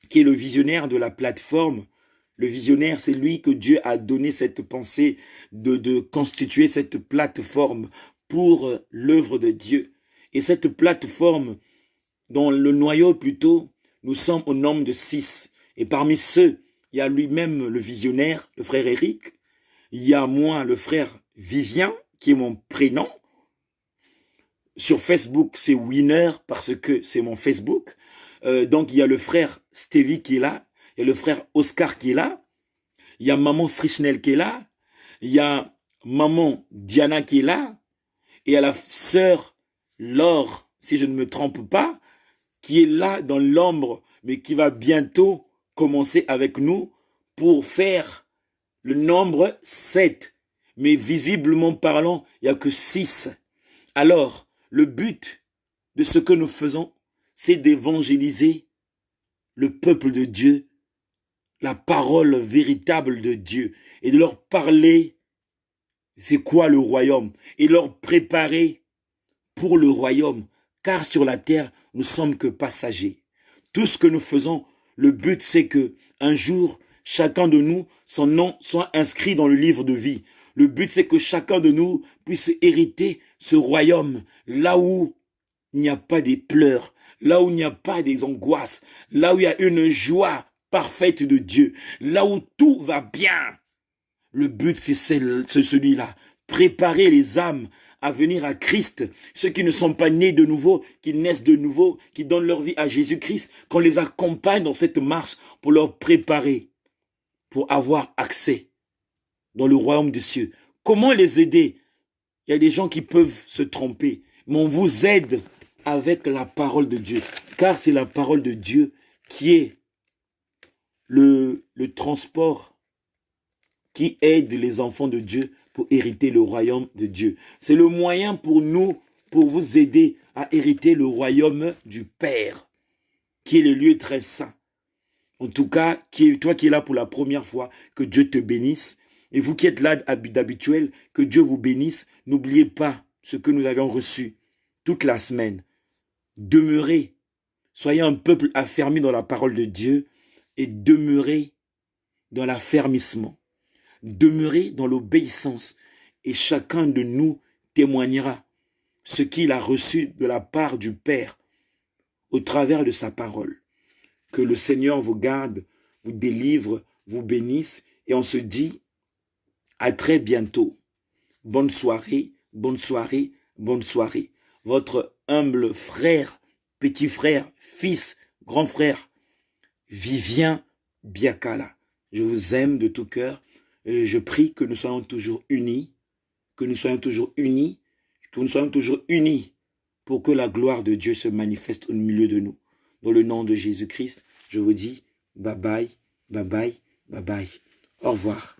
qui est le visionnaire de la plateforme. Le visionnaire, c'est lui que Dieu a donné cette pensée de constituer cette plateforme pour l'œuvre de Dieu. Et cette plateforme, dans le noyau plutôt, nous sommes au nombre de 6. Et parmi ceux, il y a lui-même le visionnaire, le frère Eric. Il y a moi, le frère Vivien, qui est mon prénom. Sur Facebook, c'est Winner parce que c'est mon Facebook. Donc, il y a le frère Stevie qui est là. Il y a le frère Oscar qui est là. Il y a maman Frischnel qui est là. Il y a maman Diana qui est là. Et il y a la sœur Laure, si je ne me trompe pas, qui est là dans l'ombre, mais qui va bientôt commencer avec nous pour faire le nombre 7. Mais visiblement parlant, il n'y a que 6. Alors, le but de ce que nous faisons, c'est d'évangéliser le peuple de Dieu, la parole véritable de Dieu, et de leur parler, c'est quoi le royaume, et leur préparer pour le royaume, car sur la terre, nous sommes que passagers. Tout ce que nous faisons, le but c'est que un jour, chacun de nous, son nom soit inscrit dans le livre de vie. Le but c'est que chacun de nous puisse hériter ce royaume, là où il n'y a pas des pleurs, là où il n'y a pas des angoisses, là où il y a une joie parfaite de Dieu, là où tout va bien. Le but c'est celui-là, préparer les âmes à venir à Christ, ceux qui ne sont pas nés de nouveau, qui naissent de nouveau, qui donnent leur vie à Jésus-Christ, qu'on les accompagne dans cette marche pour leur préparer, pour avoir accès dans le royaume des cieux. Comment les aider? Il y a des gens qui peuvent se tromper, mais on vous aide avec la parole de Dieu, car c'est la parole de Dieu qui est le transport qui aide les enfants de Dieu pour hériter le royaume de Dieu. C'est le moyen pour nous, pour vous aider à hériter le royaume du Père, qui est le lieu très saint. En tout cas, toi qui es là pour la première fois, que Dieu te bénisse. Et vous qui êtes là d'habituel, que Dieu vous bénisse. N'oubliez pas ce que nous avions reçu toute la semaine. Demeurez, soyez un peuple affermi dans la parole de Dieu et demeurez dans l'affermissement. Demeurez dans l'obéissance et chacun de nous témoignera ce qu'il a reçu de la part du Père au travers de sa parole. Que le Seigneur vous garde, vous délivre, vous bénisse et on se dit à très bientôt. Bonne soirée, bonne soirée, bonne soirée. Votre humble frère, petit frère, fils, grand frère, Vivien Biakala. Je vous aime de tout cœur. Et je prie que nous soyons toujours unis, que nous soyons toujours unis pour que la gloire de Dieu se manifeste au milieu de nous. Dans le nom de Jésus-Christ, je vous dis bye bye, bye bye, bye bye. Au revoir.